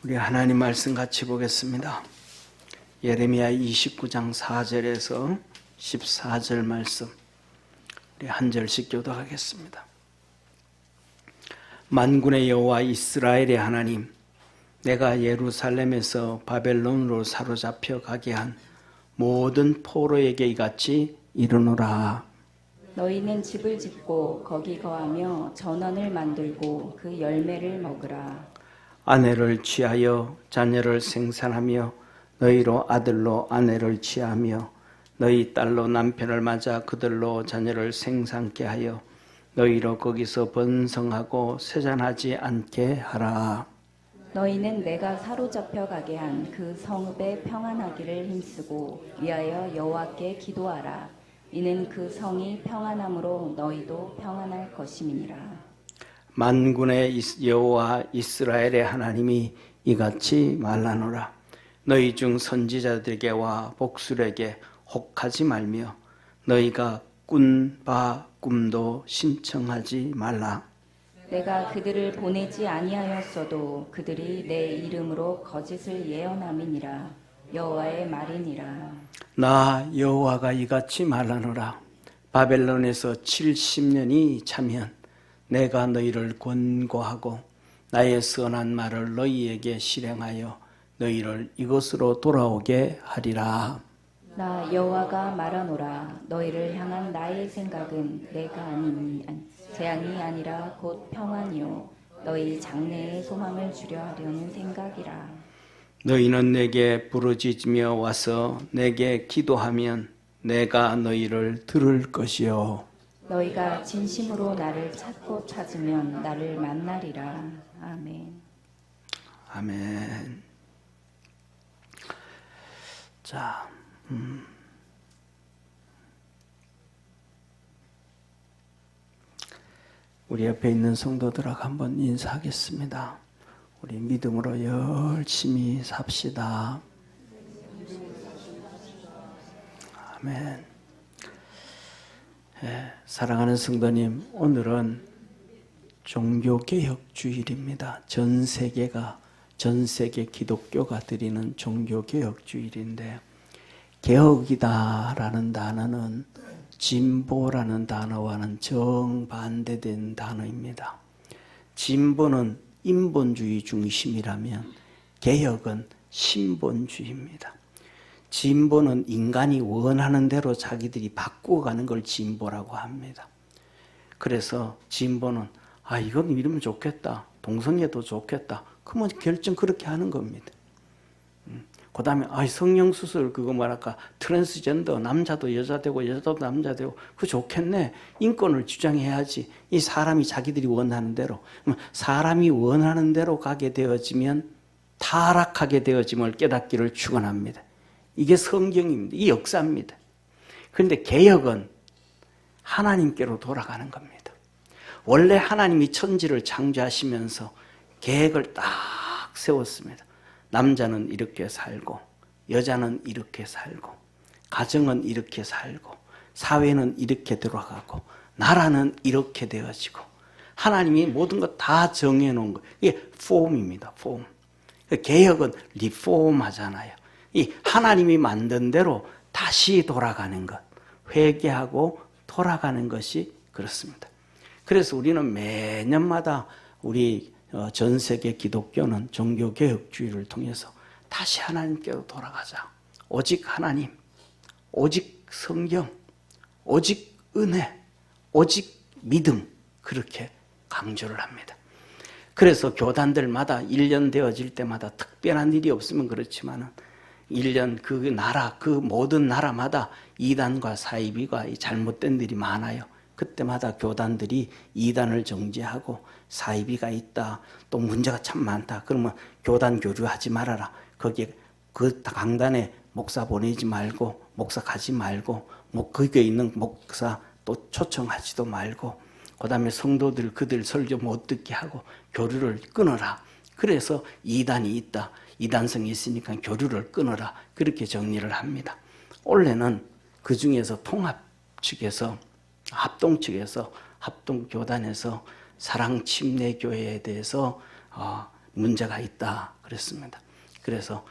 우리 하나님 말씀 같이 보겠습니다. 예레미야 29장 4절에서 14절 말씀 우리 한 절씩 교독하겠습니다. 만군의 여호와 이스라엘의 하나님, 내가 예루살렘에서 바벨론으로 사로잡혀 가게 한 모든 포로에게 이같이 이르노라. 너희는 집을 짓고 거기 거하며 전원을 만들고 그 열매를 먹으라. 아내를 취하여 자녀를 생산하며 너희로 아들로 아내를 취하며 너희 딸로 남편을 맞아 그들로 자녀를 생산케 하여 너희로 거기서 번성하고 세잔하지 않게 하라. 너희는 내가 사로잡혀 가게 한 그 성읍에 평안하기를 힘쓰고 위하여 여호와께 기도하라. 이는 그 성이 평안함으로 너희도 평안할 것임이니라. 만군의 여호와 이스라엘의 하나님이 이같이 말하노라. 너희 중 선지자들에게와 복술에게 혹하지 말며 너희가 꾼 바 꿈도 신청하지 말라. 내가 그들을 보내지 아니하였어도 그들이 내 이름으로 거짓을 예언함이니라. 여호와의 말이니라. 나 여호와가 이같이 말하노라. 바벨론에서 70년이 차면 내가 너희를 권고하고 나의 선한 말을 너희에게 실행하여 너희를 이곳으로 돌아오게 하리라. 나 여호와가 말하노라. 너희를 향한 나의 생각은 내가 아니니 재앙이 아니라 곧 평안이요 너희 장래에 소망을 주려 하려는 생각이라. 너희는 내게 부르짖으며 와서 내게 기도하면 내가 너희를 들을 것이요 너희가 진심으로 나를 찾고 찾으면 나를 만나리라. 아멘. 아멘. 자, 우리 옆에 있는 성도들하고 한번 인사하겠습니다. 우리 믿음으로 열심히 삽시다. 아멘. 사랑하는 성도님, 오늘은 종교개혁주일입니다. 전 세계 기독교가 드리는 종교개혁주일인데, 개혁이다라는 단어는 진보라는 단어와는 정반대된 단어입니다. 진보는 인본주의 중심이라면 개혁은 신본주의입니다. 진보는 인간이 원하는 대로 자기들이 바꾸어가는 걸 진보라고 합니다. 그래서 진보는 이건 이러면 좋겠다. 동성애도 좋겠다. 그러면 결정 그렇게 하는 겁니다. 그 다음에 성형수술 그거 뭐랄까 트랜스젠더 남자도 여자 되고 여자도 남자 되고 그거 좋겠네. 인권을 주장해야지. 이 사람이 자기들이 원하는 대로. 사람이 원하는 대로 가게 되어지면 타락하게 되어짐을 깨닫기를 축원합니다. 이게 성경입니다. 이 역사입니다. 그런데 개혁은 하나님께로 돌아가는 겁니다. 원래 하나님이 천지를 창조하시면서 계획을 딱 세웠습니다. 남자는 이렇게 살고 여자는 이렇게 살고 가정은 이렇게 살고 사회는 이렇게 들어가고 나라는 이렇게 되어지고 하나님이 모든 것 다 정해놓은 거예요. 이게 폼입니다. 폼. 개혁은 리폼 하잖아요. 이 하나님이 만든 대로 다시 돌아가는 것, 회개하고 돌아가는 것이 그렇습니다. 그래서 우리는 매년마다 우리 전 세계 기독교는 종교개혁주의를 통해서 다시 하나님께로 돌아가자. 오직 하나님, 오직 성경, 오직 은혜, 오직 믿음, 그렇게 강조를 합니다. 그래서 교단들마다 1년 되어질 때마다 특별한 일이 없으면 그렇지만은 1년 그 나라, 그 모든 나라마다 이단과 사이비가 잘못된 일이 많아요. 그때마다 교단들이 이단을 정죄하고 사이비가 있다. 또 문제가 참 많다. 그러면 교단 교류하지 말아라. 거기에 그 강단에 목사 보내지 말고 목사 가지 말고 거기에 있는 목사 또 초청하지도 말고 그 다음에 성도들 그들 설교 못 듣게 하고 교류를 끊어라. 그래서 이단이 있다. 이단성이 있으니까 교류를 끊어라. 그렇게 정리를 합니다. 원래는 그 중에서 통합 측에서 합동 측에서 합동교단에서 사랑침례교회에 대해서 문제가 있다 그랬습니다. 그래서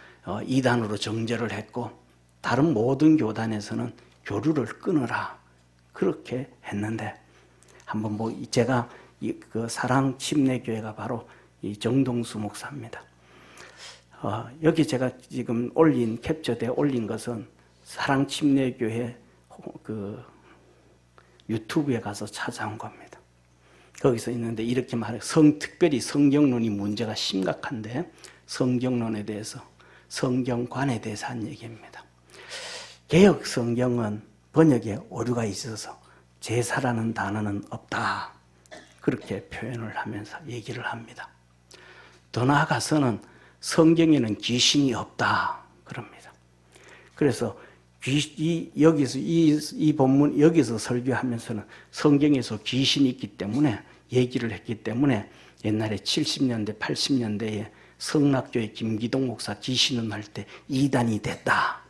이단으로 정죄를 했고 다른 모든 교단에서는 교류를 끊으라 그렇게 했는데 한번 제가 그 사랑 침례교회가 바로 이 정동수 목사입니다. 여기 제가 지금 캡처돼 올린 것은 사랑 침례교회 그 유튜브에 가서 찾아온 겁니다. 거기서 있는데 이렇게 말해요. 특별히 성경론이 문제가 심각한데 성경론에 대해서 성경관에 대해서 한 얘기입니다. 개역 성경은 번역에 오류가 있어서 제사라는 단어는 없다. 그렇게 표현을 하면서 얘기를 합니다. 더 나아가서는 성경에는 귀신이 없다. 그럽니다. 그래서 여기서 이 본문 여기서 설교하면서는 성경에서 귀신이 있기 때문에 얘기를 했기 때문에 옛날에 70년대 80년대에 성락교회 김기동 목사 귀신은 할 때 이단이 됐다.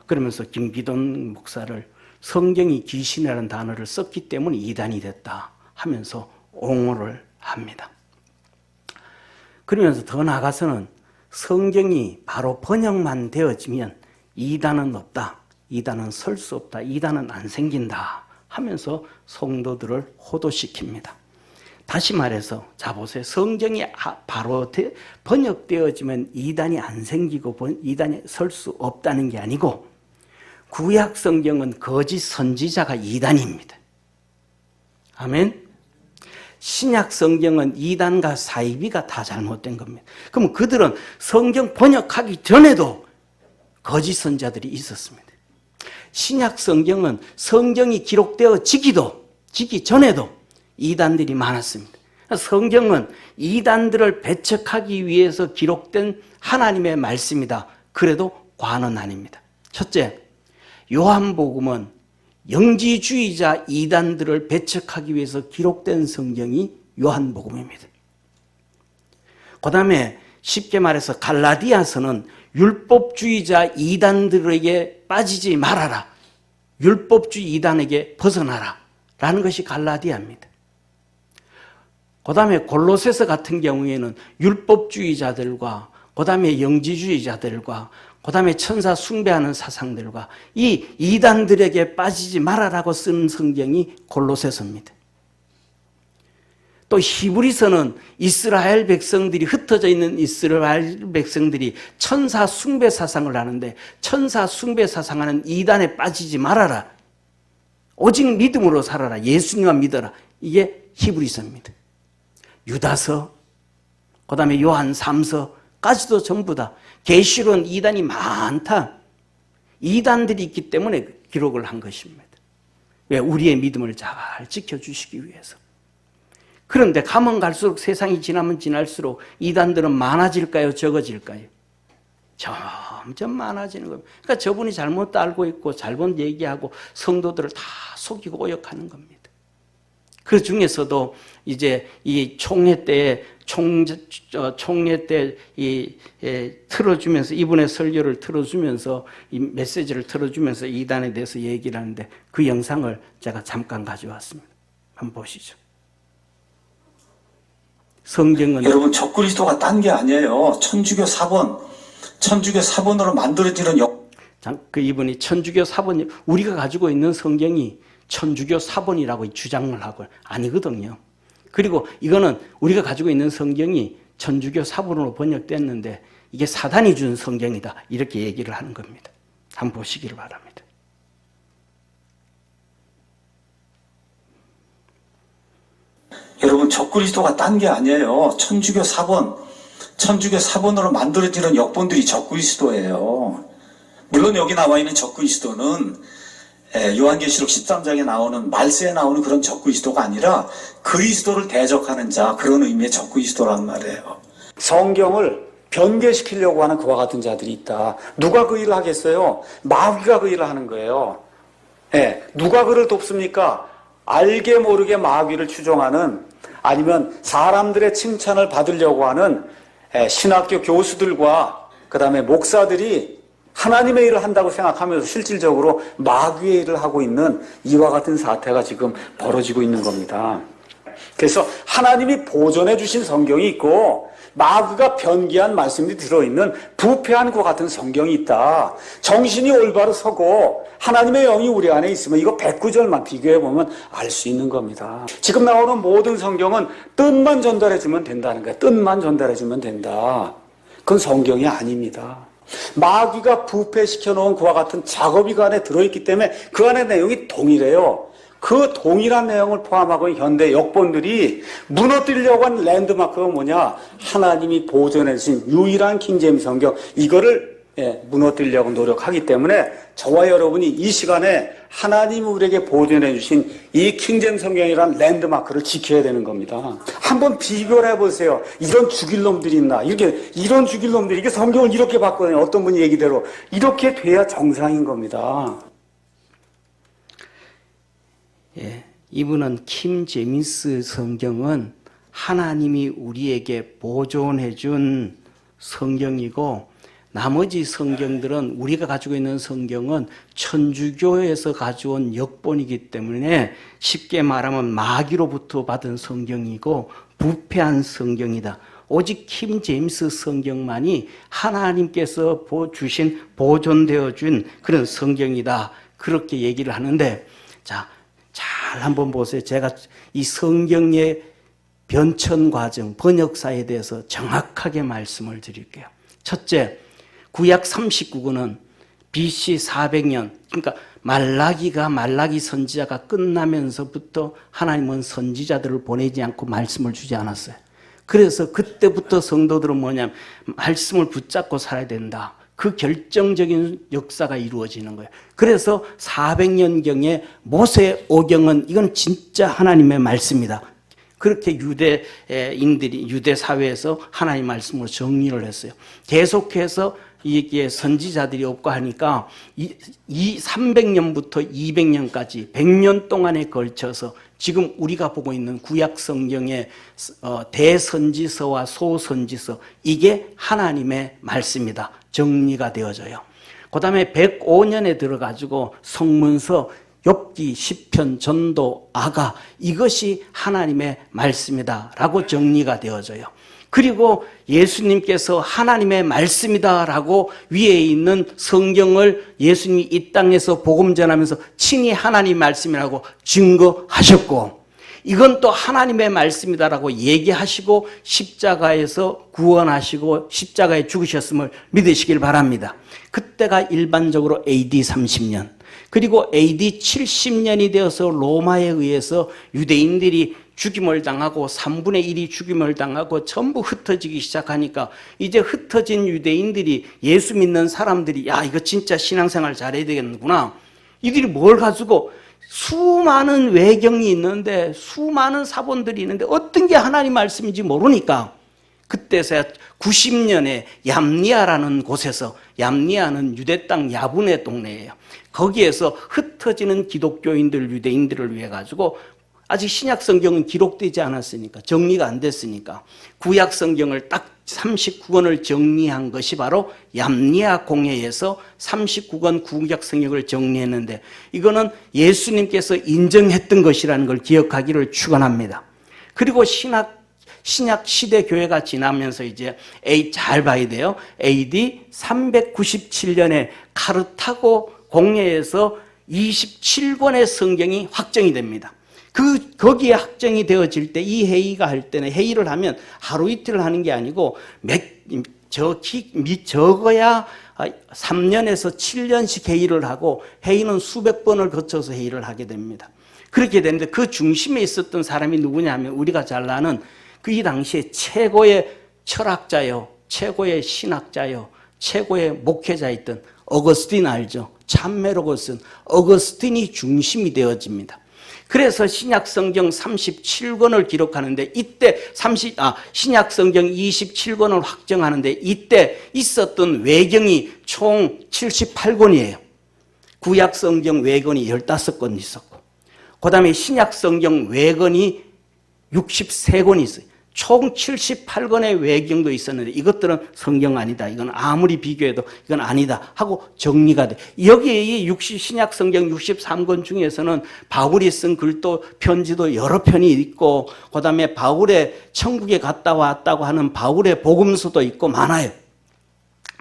그러면서 김기동 목사를 성경이 귀신이라는 단어를 썼기 때문에 이단이 됐다 하면서 옹호를 합니다. 그러면서 더 나아가서는 성경이 바로 번역만 되어지면 이단은 없다. 이단은 설 수 없다. 이단은 안 생긴다. 하면서 성도들을 호도시킵니다. 다시 말해서 자 보세요. 성경이 바로 번역되어지면 이단이 안 생기고 이단이 설 수 없다는 게 아니고 구약 성경은 거짓 선지자가 이단입니다. 아멘. 신약 성경은 이단과 사이비가 다 잘못된 겁니다. 그럼 그들은 성경 번역하기 전에도 거짓 선자들이 있었습니다. 신약 성경은 성경이 기록되어지기 전에도 이단들이 많았습니다. 성경은 이단들을 배척하기 위해서 기록된 하나님의 말씀이다. 그래도 과는 아닙니다. 첫째, 요한복음은 영지주의자 이단들을 배척하기 위해서 기록된 성경이 요한복음입니다. 그 다음에 쉽게 말해서 갈라디아서는 율법주의자 이단들에게 빠지지 말아라. 율법주의 이단에게 벗어나라. 라는 것이 갈라디아입니다. 그 다음에 골로새서 같은 경우에는 율법주의자들과 그 다음에 영지주의자들과 그 다음에 천사 숭배하는 사상들과 이 이단들에게 빠지지 말아라고 쓴 성경이 골로새서입니다. 또 히브리서는 이스라엘 백성들이 흩어져 있는 이스라엘 백성들이 천사 숭배 사상을 하는데 천사 숭배 사상하는 이단에 빠지지 말아라. 오직 믿음으로 살아라. 예수님만 믿어라. 이게 히브리서입니다. 유다서, 그 다음에 요한 3서까지도 전부 다 계시론 이단이 많다. 이단들이 있기 때문에 기록을 한 것입니다. 왜? 우리의 믿음을 잘 지켜주시기 위해서. 그런데 가면 갈수록 세상이 지나면 지날수록 이단들은 많아질까요? 적어질까요? 점점 많아지는 겁니다. 그러니까 저분이 잘못 알고 있고 잘못 얘기하고 성도들을 다 속이고 오역하는 겁니다. 그 중에서도 이제 이 총회 때 틀어주면서 이분의 설교를 틀어주면서 이 메시지를 틀어주면서 이단에 대해서 얘기를 하는데 그 영상을 제가 잠깐 가져왔습니다. 한번 보시죠. 성경은 여러분 적그리스도가 딴 게 아니에요. 천주교 사본으로 만들어지는 그 이분이 천주교 사본 우리가 가지고 있는 성경이 천주교 사본이라고 주장을 하고 아니거든요. 그리고 이거는 우리가 가지고 있는 성경이 천주교 사본으로 번역됐는데 이게 사단이 준 성경이다 이렇게 얘기를 하는 겁니다. 한번 보시기를 바랍니다. 여러분 적그리스도가 딴 게 아니에요. 천주교 사본으로 만들어지는 역본들이 적그리스도예요. 물론 여기 나와 있는 적그리스도는 요한계시록 13장에 나오는 말세에 나오는 그런 적그리스도가 아니라 그리스도를 대적하는 자, 그런 의미의 적그리스도란 말이에요. 성경을 변개시키려고 하는 그와 같은 자들이 있다. 누가 그 일을 하겠어요? 마귀가 그 일을 하는 거예요. 누가 그를 돕습니까? 알게 모르게 마귀를 추종하는, 아니면 사람들의 칭찬을 받으려고 하는 신학교 교수들과 그 다음에 목사들이 하나님의 일을 한다고 생각하면서 실질적으로 마귀의 일을 하고 있는 이와 같은 사태가 지금 벌어지고 있는 겁니다. 그래서 하나님이 보존해 주신 성경이 있고 마귀가 변기한 말씀이 들어있는 부패한 것 같은 성경이 있다. 정신이 올바로 서고 하나님의 영이 우리 안에 있으면 이거 109절만 비교해보면 알 수 있는 겁니다. 지금 나오는 모든 성경은 뜻만 전달해주면 된다는 거예요. 뜻만 전달해주면 된다. 그건 성경이 아닙니다. 마귀가 부패시켜 놓은 그와 같은 작업이 그 안에 들어있기 때문에 그 안에 내용이 동일해요. 그 동일한 내용을 포함하고 있는 현대 역본들이 무너뜨리려고 한 랜드마크가 뭐냐? 하나님이 보존해 주신 유일한 킹제임스 성경, 이거를 무너뜨리려고 노력하기 때문에 저와 여러분이 이 시간에 하나님이 우리에게 보존해 주신 이 킹제임스 성경이라는 랜드마크를 지켜야 되는 겁니다. 한번 비교를 해보세요. 이런 죽일 놈들이 있나? 이런 죽일 놈들이 이게 성경을 이렇게 봤거든요. 어떤 분이 얘기대로. 이렇게 돼야 정상인 겁니다. 예, 이분은 킴 제임스 성경은 하나님이 우리에게 보존해 준 성경이고, 나머지 성경들은, 우리가 가지고 있는 성경은 천주교에서 가져온 역본이기 때문에 쉽게 말하면 마귀로부터 받은 성경이고 부패한 성경이다. 오직 킴 제임스 성경만이 하나님께서 주신, 보존되어 준 그런 성경이다. 그렇게 얘기를 하는데, 자, 잘 한번 보세요. 제가 이 성경의 변천 과정, 번역사에 대해서 정확하게 말씀을 드릴게요. 첫째, 구약 39권은 BC 400년, 그러니까 말라기 선지자가 끝나면서부터 하나님은 선지자들을 보내지 않고 말씀을 주지 않았어요. 그래서 그때부터 성도들은 뭐냐면 말씀을 붙잡고 살아야 된다. 그 결정적인 역사가 이루어지는 거예요. 그래서 400년경에 모세 오경은 이건 진짜 하나님의 말씀이다. 그렇게 유대인들이, 유대 사회에서 하나님 말씀으로 정리를 했어요. 계속해서 이게 선지자들이 없고 하니까 이 300년부터 200년까지 100년 동안에 걸쳐서 지금 우리가 보고 있는 구약 성경의 대선지서와 소선지서, 이게 하나님의 말씀이다. 정리가 되어져요. 그 다음에 105년에 들어가지고 성문서, 욥기, 시편, 전도, 아가, 이것이 하나님의 말씀이다 라고 정리가 되어져요. 그리고 예수님께서 하나님의 말씀이다라고 위에 있는 성경을 예수님이 이 땅에서 복음 전하면서 친히 하나님의 말씀이라고 증거하셨고, 이건 또 하나님의 말씀이다라고 얘기하시고 십자가에서 구원하시고 십자가에 죽으셨음을 믿으시길 바랍니다. 그때가 일반적으로 AD 30년, 그리고 AD 70년이 되어서 로마에 의해서 유대인들이 죽임을 당하고 3분의 1이 죽임을 당하고 전부 흩어지기 시작하니까 이제 흩어진 유대인들이, 예수 믿는 사람들이, 야, 이거 진짜 신앙생활 잘해야 되겠구나. 이들이 뭘 가지고 수많은 외경이 있는데, 수많은 사본들이 있는데 어떤 게 하나님 말씀인지 모르니까 그때서야 90년에 얌니아라는 곳에서, 얌니아는 유대 땅 야분의 동네예요. 거기에서 흩어지는 기독교인들, 유대인들을 위해 가지고, 아직 신약 성경은 기록되지 않았으니까, 정리가 안 됐으니까 구약 성경을 딱 39권을 정리한 것이 바로 얌니아 공회에서 39권 구약 성경을 정리했는데, 이거는 예수님께서 인정했던 것이라는 걸 기억하기를 축원합니다. 그리고 신약 시대 교회가 지나면서 이제 잘 봐야 돼요. AD 397년에 카르타고 공회에서 27권의 성경이 확정이 됩니다. 거기에 확정이 되어질 때, 이 회의가 할 때는, 회의를 하면 하루 이틀을 하는 게 아니고 적어야 3년에서 7년씩 회의를 하고, 회의는 수백 번을 거쳐서 회의를 하게 됩니다. 그렇게 되는데 그 중심에 있었던 사람이 누구냐면, 우리가 잘 아는 그 이 당시에 최고의 철학자요, 최고의 신학자요, 최고의 목회자였던 어거스틴 알죠? 참매로 쓴 어거스틴이 중심이 되어집니다. 그래서 신약 성경 37권을 기록하는데, 이때 신약 성경 27권을 확정하는데, 이때 있었던 외경이 총 78권이에요. 구약 성경 외권이 15권 있었고, 그 다음에 신약 성경 외권이 63권이 있어요. 총 78권의 외경도 있었는데 이것들은 성경 아니다. 이건 아무리 비교해도 이건 아니다 하고 정리가 돼. 여기에 이 신약 성경 63권 중에서는 바울이 쓴 글도 편지도 여러 편이 있고 그다음에 바울의 천국에 갔다 왔다고 하는 바울의 복음서도 있고 많아요.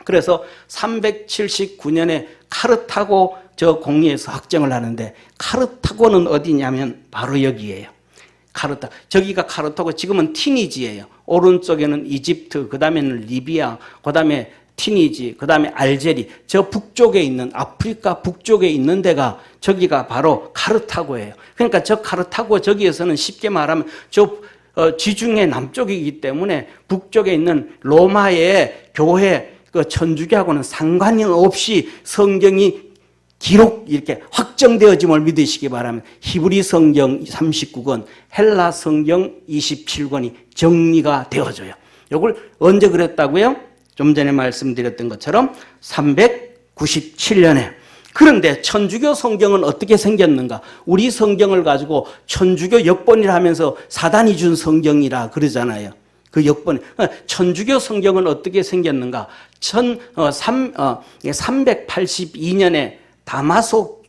그래서 379년에 카르타고 저 공리에서 확정을 하는데 카르타고는 어디냐면 바로 여기예요. 저기가 카르타고 지금은 티니지예요. 오른쪽에는 이집트, 그 다음에는 리비아, 그 다음에 티니지, 그 다음에 알제리. 저 북쪽에 있는 아프리카 북쪽에 있는 데가 저기가 바로 카르타고예요. 그러니까 저 카르타고 저기에서는 쉽게 말하면 저 지중해 남쪽이기 때문에 북쪽에 있는 로마의 교회 그 천주교하고는 상관이 없이 성경이 기록 이렇게 확정되어짐을 믿으시기 바랍니다. 히브리 성경 39권, 헬라 성경 27권이 정리가 되어져요. 이걸 언제 그랬다고요? 좀 전에 말씀드렸던 것처럼 397년에. 그런데 천주교 성경은 어떻게 생겼는가? 우리 성경을 가지고 천주교 역본이라 하면서 사단이 준 성경이라 그러잖아요. 그 역본. 천주교 성경은 어떻게 생겼는가? 382년에 다마소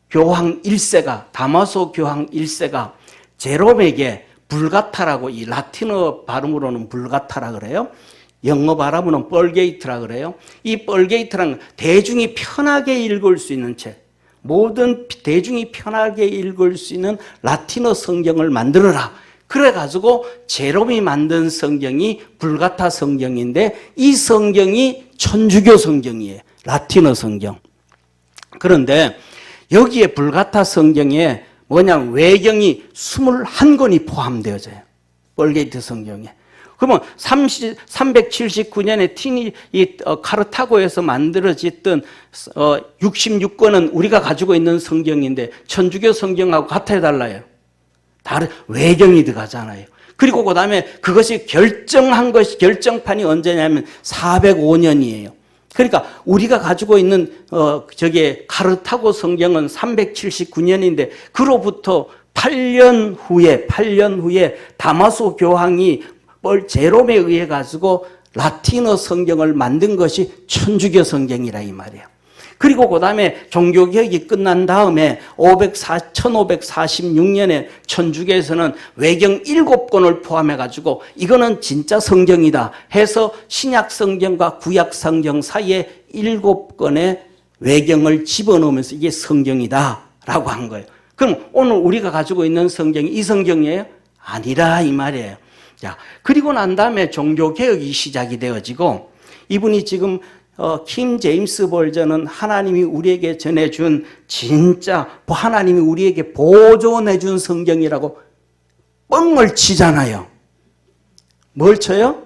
교황 1세가 제롬에게 불가타라고, 이 라틴어 발음으로는 불가타라 그래요. 영어 발음으로는 뻘게이트라 그래요. 이 뻘게이트란 대중이 편하게 읽을 수 있는 책, 모든 대중이 편하게 읽을 수 있는 라틴어 성경을 만들어라. 그래가지고 제롬이 만든 성경이 불가타 성경인데 이 성경이 천주교 성경이에요. 라틴어 성경. 그런데 여기에 불가타 성경에 뭐냐면 외경이 21권이 포함되어져요. 뻘게이트 성경에. 그러면 379년에 카르타고에서 만들어졌던 66권은 우리가 가지고 있는 성경인데 천주교 성경하고 같아야 달라요. 다른 외경이 들어가잖아요. 그리고 그 다음에 그것이 결정판이 언제냐면 405년이에요. 그러니까 우리가 가지고 있는 저게 카르타고 성경은 379년인데 그로부터 8년 후에 다마소 교황이 제롬에 의해 가지고 라틴어 성경을 만든 것이 천주교 성경이라 이 말이에요. 그리고 그 다음에 종교개혁이 끝난 다음에 1546년에 천주교에서는 외경 7권을 포함해가지고 이거는 진짜 성경이다 해서 신약 성경과 구약 성경 사이에 7권의 외경을 집어넣으면서 이게 성경이다 라고 한 거예요. 그럼 오늘 우리가 가지고 있는 성경이 이 성경이에요? 아니라 이 말이에요. 자, 그리고 난 다음에 종교개혁이 시작이 되어지고 이분이 지금 킹 제임스 버전은 하나님이 우리에게 전해준 진짜 하나님이 우리에게 보존해준 성경이라고 뻥을 치잖아요. 뭘 쳐요?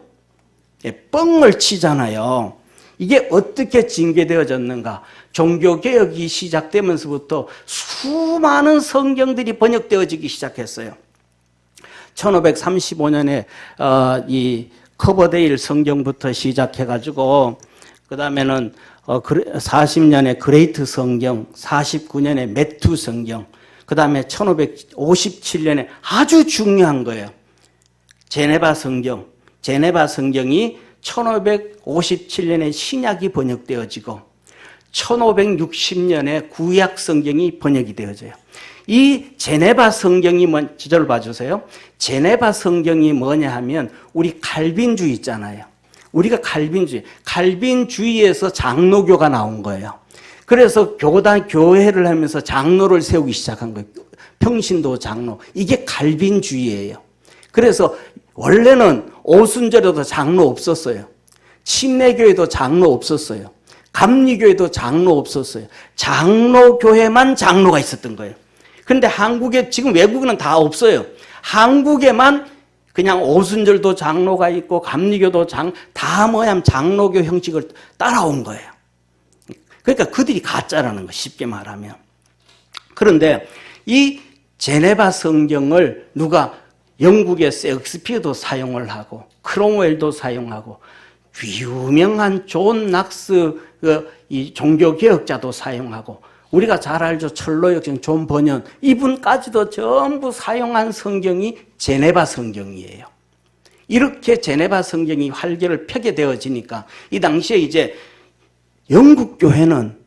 뻥을 치잖아요. 이게 어떻게 징계되어졌는가? 종교개혁이 시작되면서부터 수많은 성경들이 번역되어지기 시작했어요. 1535년에 이 커버데일 성경부터 시작해가지고 그 다음에는 40년에 그레이트 성경, 49년에 매튜 성경, 그 다음에 1557년에 아주 중요한 거예요. 제네바 성경. 제네바 성경이 1557년에 신약이 번역되어지고 1560년에 구약 성경이 번역이 되어져요. 이 제네바 성경이 저를 봐주세요. 제네바 성경이 뭐냐 하면 우리 칼빈주의 있잖아요. 우리가 칼빈주의에서 장로교가 나온 거예요. 그래서 교회를 하면서 장로를 세우기 시작한 거예요. 평신도 장로. 이게 칼빈주의예요. 그래서 원래는 오순절에도 장로 없었어요. 침례교회도 장로 없었어요. 감리교회도 장로 없었어요. 장로교회만 장로가 있었던 거예요. 그런데 한국에 지금 외국은 다 없어요. 한국에만 그냥 오순절도 장로가 있고 감리교도 다 뭐냐면 장로교 형식을 따라온 거예요. 그러니까 그들이 가짜라는 거 쉽게 말하면. 그런데 이 제네바 성경을 누가 영국의 셰익스피어도 사용을 하고 크롬웰도 사용하고 유명한 존 낙스 이 종교개혁자도 사용하고 우리가 잘 알죠. 철로역정 존 번연 이분까지도 전부 사용한 성경이 제네바 성경이에요. 이렇게 제네바 성경이 활개를 펴게 되어지니까 이 당시에 이제 영국 교회는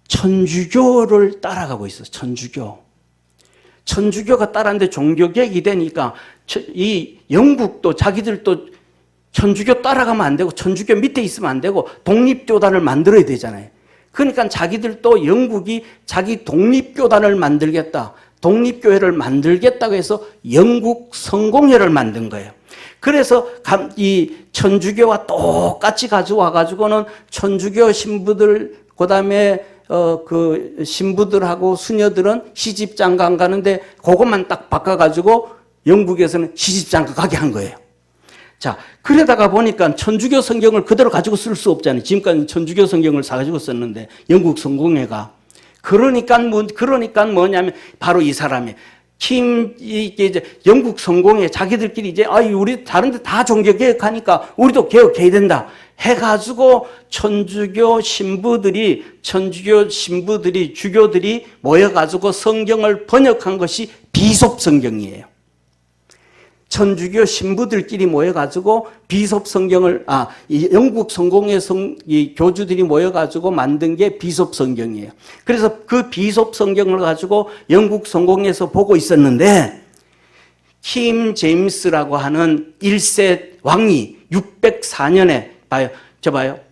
천주교를 따라가고 있어요. 천주교가 따랐는데 종교개혁이 되니까 이 영국도 자기들도 천주교 따라가면 안 되고 천주교 밑에 있으면 안 되고 독립교단을 만들어야 되잖아요. 그러니까 자기들도 영국이 자기 독립교단을 만들겠다. 독립교회를 만들겠다고 해서 영국 성공회를 만든 거예요. 그래서 이 천주교와 똑같이 가져와가지고는 천주교 신부들, 그 다음에 그 신부들하고 수녀들은 시집장가 안 가는데 그것만 딱 바꿔가지고 영국에서는 시집장가 가게 한 거예요. 자, 그러다가 보니까 천주교 성경을 그대로 가지고 쓸 수 없잖아요. 지금까지 천주교 성경을 사가지고 썼는데 영국 성공회가. 그러니까 뭐냐면 바로 이 사람이 이게 이제 영국 성공회 자기들끼리 이제 우리 다른데 다 종교 개혁하니까 우리도 개혁해야 된다 해가지고 천주교 신부들이 주교들이 모여가지고 성경을 번역한 것이 비숍 성경이에요. 천주교 신부들끼리 모여가지고 비숍 성경을, 이 영국 성공회 이 교주들이 모여가지고 만든 게 비숍 성경이에요. 그래서 그 비숍 성경을 가지고 영국 성공회에서 보고 있었는데, 킴 제임스라고 하는 1세 왕이 604년에, 봐요.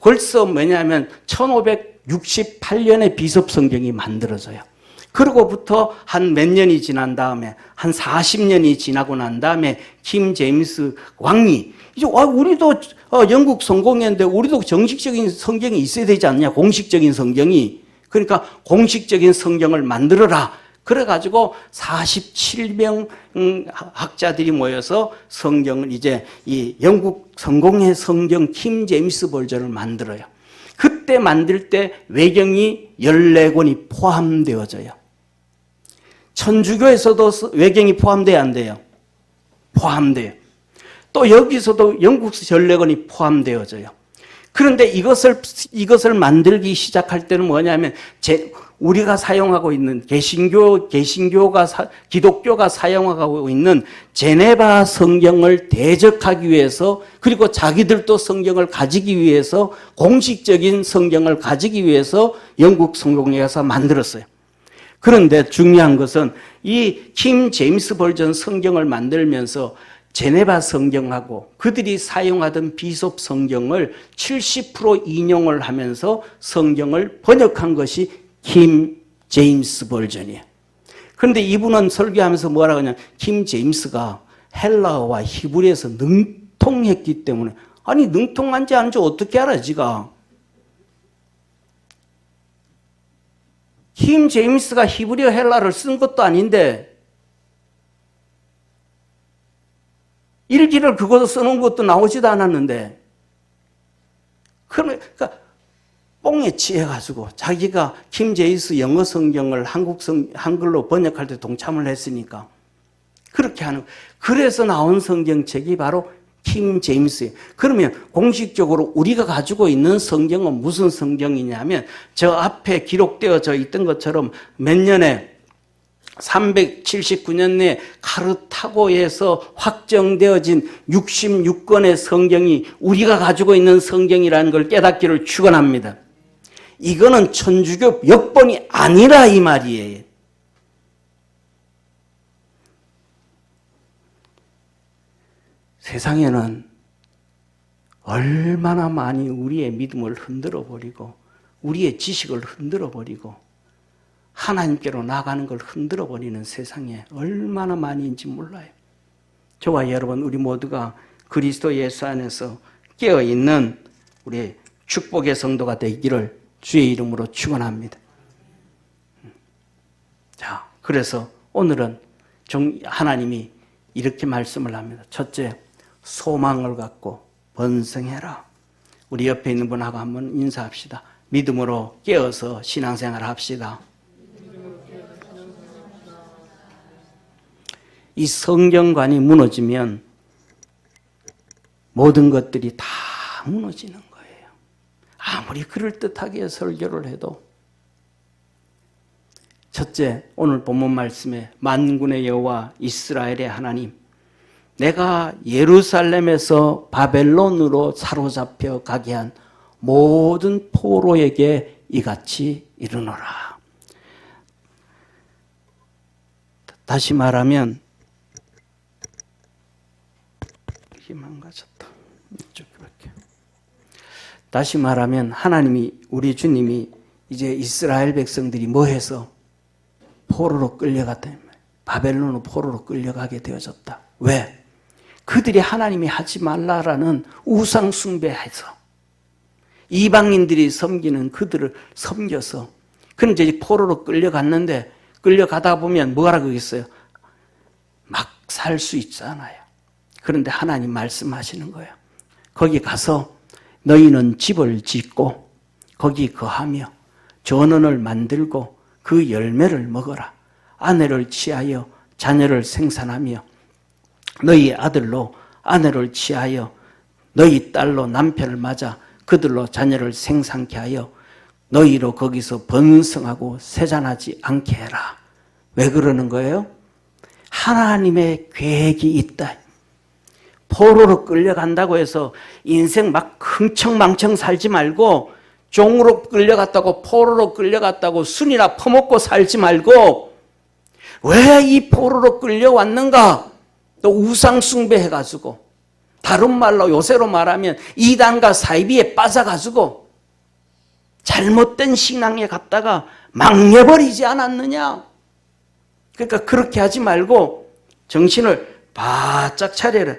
벌써 뭐냐면 1568년에 비숍 성경이 만들어져요. 그러고부터 한 몇 년이 지난 다음에 한 40년이 지나고 난 다음에 킴 제임스 왕이 이제 우리도 영국 성공회인데 우리도 정식적인 성경이 있어야 되지 않냐, 공식적인 성경이. 그러니까 공식적인 성경을 만들어라. 그래가지고 47명 학자들이 모여서 성경을 이제 이 영국 성공회 성경 킴 제임스 버전을 만들어요. 그때 만들 때 외경이 14권이 포함되어져요. 천주교에서도 외경이 포함돼야 안 돼요? 포함돼요. 또 여기서도 영국 14권이 포함되어져요. 그런데 이것을 만들기 시작할 때는 뭐냐면 우리가 사용하고 있는 기독교가 사용하고 있는 제네바 성경을 대적하기 위해서, 그리고 자기들도 성경을 가지기 위해서, 공식적인 성경을 가지기 위해서 영국 성공회에서 만들었어요. 그런데 중요한 것은 이 킴 제임스 버전 성경을 만들면서 제네바 성경하고 그들이 사용하던 비숍 성경을 70% 인용을 하면서 성경을 번역한 것이 킴 제임스 버전이에요. 그런데 이분은 설교하면서 뭐라고 하냐면 킴 제임스가 헬라어와 히브리어에서 능통했기 때문에, 아니 능통한지 아닌지 어떻게 알아 지가? 킴 제임스가 히브리어 헬라를 쓴 것도 아닌데 일기를 그것도 써놓은 것도 나오지도 않았는데, 그러니까 뽕에 취해가지고 자기가 킴 제임스 영어 성경을 한글로 번역할 때 동참을 했으니까 그렇게 하는, 그래서 나온 성경책이 바로 킴 제임스예요. 그러면 공식적으로 우리가 가지고 있는 성경은 무슨 성경이냐면 저 앞에 기록되어져 있던 것처럼 몇 년에 379년에 카르타고에서 확정되어진 66권의 성경이 우리가 가지고 있는 성경이라는 걸 깨닫기를 축원합니다. 이거는 천주교 역본이 아니라 이 말이에요. 세상에는 얼마나 많이 우리의 믿음을 흔들어버리고 우리의 지식을 흔들어버리고 하나님께로 나가는 걸 흔들어버리는 세상에 얼마나 많이인지 몰라요. 저와 여러분 우리 모두가 그리스도 예수 안에서 깨어있는 우리의 축복의 성도가 되기를 주의 이름으로 축원합니다. 자, 그래서 오늘은 하나님이 이렇게 말씀을 합니다. 첫째, 소망을 갖고 번성해라. 우리 옆에 있는 분하고 한번 인사합시다. 믿음으로 깨어서 신앙생활 합시다. 이 성경관이 무너지면 모든 것들이 다 무너지는 거예요. 아무리 그럴듯하게 설교를 해도. 첫째, 오늘 본문 말씀에 만군의 여호와 이스라엘의 하나님, 내가 예루살렘에서 바벨론으로 사로잡혀 가게 한 모든 포로에게 이같이 이르노라. 다시 말하면 이게 망가졌다. 이쪽밖에. 다시 말하면 하나님이, 우리 주님이 이제 이스라엘 백성들이 뭐 해서 포로로 끌려갔다. 바벨론으로 포로로 끌려가게 되어졌다. 왜? 그들이 하나님이 하지 말라라는 우상 숭배해서 이방인들이 섬기는 그들을 섬겨서, 그는 이제 포로로 끌려갔는데, 끌려가다 보면 뭐라 그러겠어요? 막 살 수 있잖아요. 그런데 하나님 말씀하시는 거예요. 거기 가서 너희는 집을 짓고 거기 거하며 전원을 만들고 그 열매를 먹어라. 아내를 취하여 자녀를 생산하며 너희 아들로 아내를 취하여 너희 딸로 남편을 맞아 그들로 자녀를 생산케 하여 너희로 거기서 번성하고 세잔하지 않게 해라. 왜 그러는 거예요? 하나님의 계획이 있다. 포로로 끌려간다고 해서 인생 막 흥청망청 살지 말고, 종으로 끌려갔다고 포로로 끌려갔다고 순이나 퍼먹고 살지 말고, 왜 이 포로로 끌려왔는가? 또 우상 숭배해가지고, 다른 말로 요새로 말하면 이단과 사이비에 빠져가지고 잘못된 신앙에 갔다가 망해버리지 않았느냐? 그러니까 그렇게 하지 말고 정신을 바짝 차려라.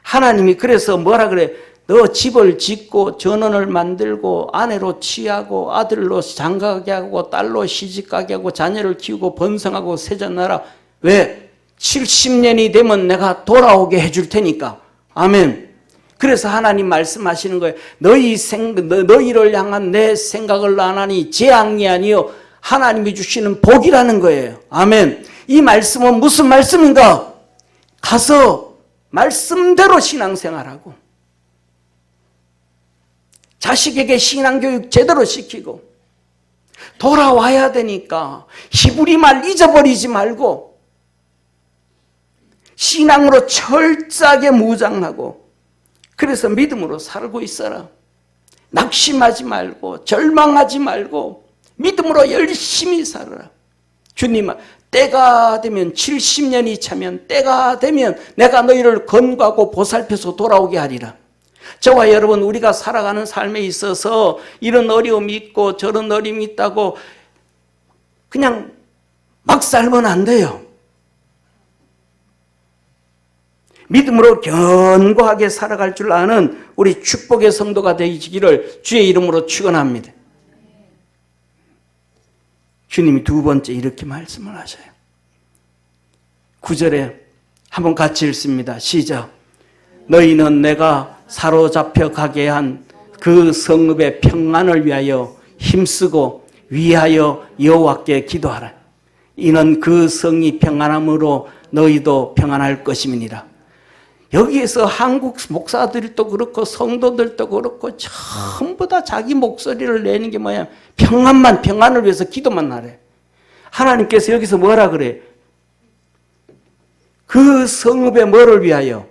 하나님이 그래서 뭐라 그래? 너 집을 짓고 전원을 만들고 아내로 취하고 아들로 장가가게 하고 딸로 시집가게 하고 자녀를 키우고 번성하고 세잔하라. 왜? 70년이 되면 내가 돌아오게 해줄 테니까. 아멘. 그래서 하나님 말씀하시는 거예요. 너희를 향한 내 생각을 안 하니 재앙이 아니요 하나님이 주시는 복이라는 거예요. 아멘. 이 말씀은 무슨 말씀인가? 가서 말씀대로 신앙생활하고 자식에게 신앙교육 제대로 시키고 돌아와야 되니까 히브리 말 잊어버리지 말고 신앙으로 철저하게 무장하고, 그래서 믿음으로 살고 있어라. 낙심하지 말고 절망하지 말고 믿음으로 열심히 살아라. 주님아, 때가 되면 70년이 차면 때가 되면 내가 너희를 건거하고 보살펴서 돌아오게 하리라. 저와 여러분, 우리가 살아가는 삶에 있어서 이런 어려움이 있고 저런 어려움이 있다고 그냥 막 살면 안 돼요. 믿음으로 견고하게 살아갈 줄 아는 우리 축복의 성도가 되시기를 주의 이름으로 축원합니다. 주님이 두 번째 이렇게 말씀을 하셔요. 9절에 한번 같이 읽습니다. 시작. 너희는 내가 사로잡혀 가게 한 그 성읍의 평안을 위하여 힘쓰고 위하여 여호와께 기도하라. 이는 그 성이 평안함으로 너희도 평안할 것임이니라. 여기에서 한국 목사들도 그렇고 성도들도 그렇고 전부 다 자기 목소리를 내는 게 뭐냐? 평안을 위해서 기도만 하래. 하나님께서 여기서 뭐라 그래? 그 성읍의 뭐를 위하여?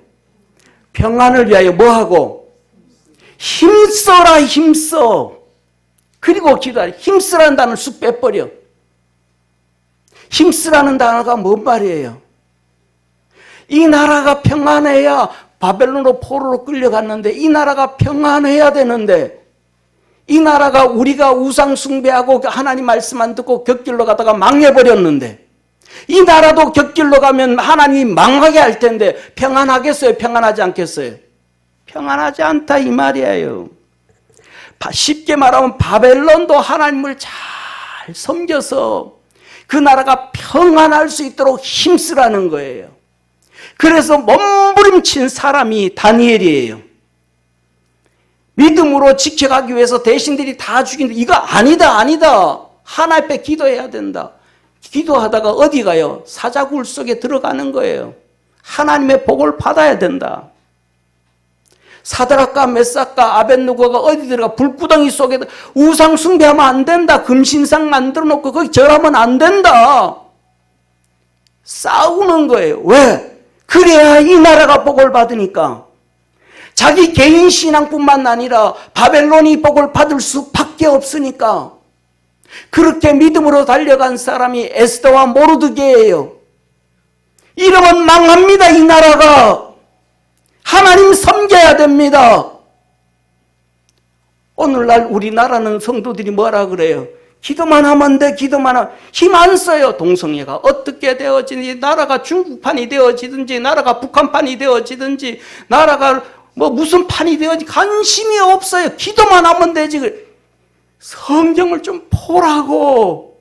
평안을 위하여 뭐하고? 힘써라, 힘써. 그리고 기도하라. 힘쓰라는 단어를 쑥 빼버려. 힘쓰라는 단어가 뭔 말이에요? 이 나라가 평안해야, 바벨론으로 포로로 끌려갔는데 이 나라가 평안해야 되는데, 이 나라가 우리가 우상 숭배하고 하나님 말씀 안 듣고 곁길로 가다가 망해버렸는데, 이 나라도 곁길로 가면 하나님이 망하게 할 텐데 평안하겠어요? 평안하지 않겠어요? 평안하지 않다 이 말이에요. 쉽게 말하면 바벨론도 하나님을 잘 섬겨서 그 나라가 평안할 수 있도록 힘쓰라는 거예요. 그래서 몸부림친 사람이 다니엘이에요. 믿음으로 지켜가기 위해서 대신들이 다 죽인다. 이거 아니다. 하나님 앞에 기도해야 된다. 기도하다가 어디 가요? 사자굴 속에 들어가는 거예요. 하나님의 복을 받아야 된다. 사드락과 메삭과 아벳느고가 어디 들어가? 불구덩이 속에 우상 숭배하면 안 된다. 금신상 만들어 놓고 거기 절하면 안 된다. 싸우는 거예요. 왜? 그래야 이 나라가 복을 받으니까. 자기 개인 신앙뿐만 아니라 바벨론이 복을 받을 수밖에 없으니까. 그렇게 믿음으로 달려간 사람이 에스더와 모르드게예요. 이러면 망합니다, 이 나라가. 하나님 섬겨야 됩니다. 오늘날 우리나라는 성도들이 뭐라 그래요? 기도만 하면 돼, 기도만 하면. 힘 안 써요. 동성애가 어떻게 되어지든지, 나라가 중국판이 되어지든지, 나라가 북한판이 되어지든지, 나라가 뭐 무슨 판이 되어지든지 관심이 없어요. 기도만 하면 되지. 성경을 좀 보라고.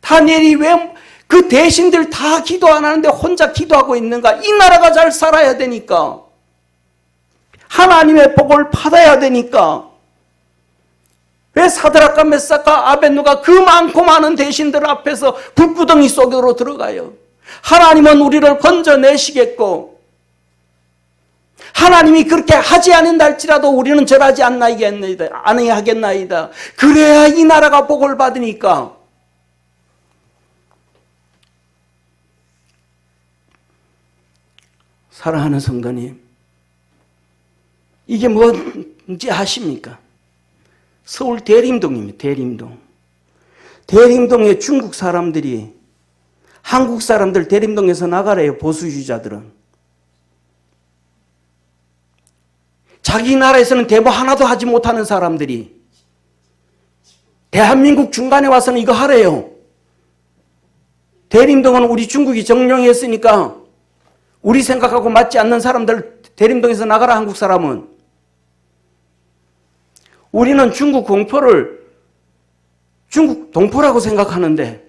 다니엘이 왜 그 대신들 다 기도 안 하는데 혼자 기도하고 있는가? 이 나라가 잘 살아야 되니까. 하나님의 복을 받아야 되니까. 왜 사드락과 메삭과 아벳노가 그 많고 많은 대신들 앞에서 불구덩이 속으로 들어가요? 하나님은 우리를 건져내시겠고, 하나님이 그렇게 하지 않는달지라도 우리는 절하지 아니하겠나이다. 그래야 이 나라가 복을 받으니까. 사랑하는 성도님, 이게 뭔지 아십니까? 서울 대림동입니다. 대림동. 대림동에 중국 사람들이 한국 사람들 대림동에서 나가래요. 보수주의자들은. 자기 나라에서는 데모 하나도 하지 못하는 사람들이 대한민국 중간에 와서는 이거 하래요. 대림동은 우리 중국이 점령했으니까 우리 생각하고 맞지 않는 사람들 대림동에서 나가라. 한국 사람은. 우리는 중국 공포를 중국 동포라고 생각하는데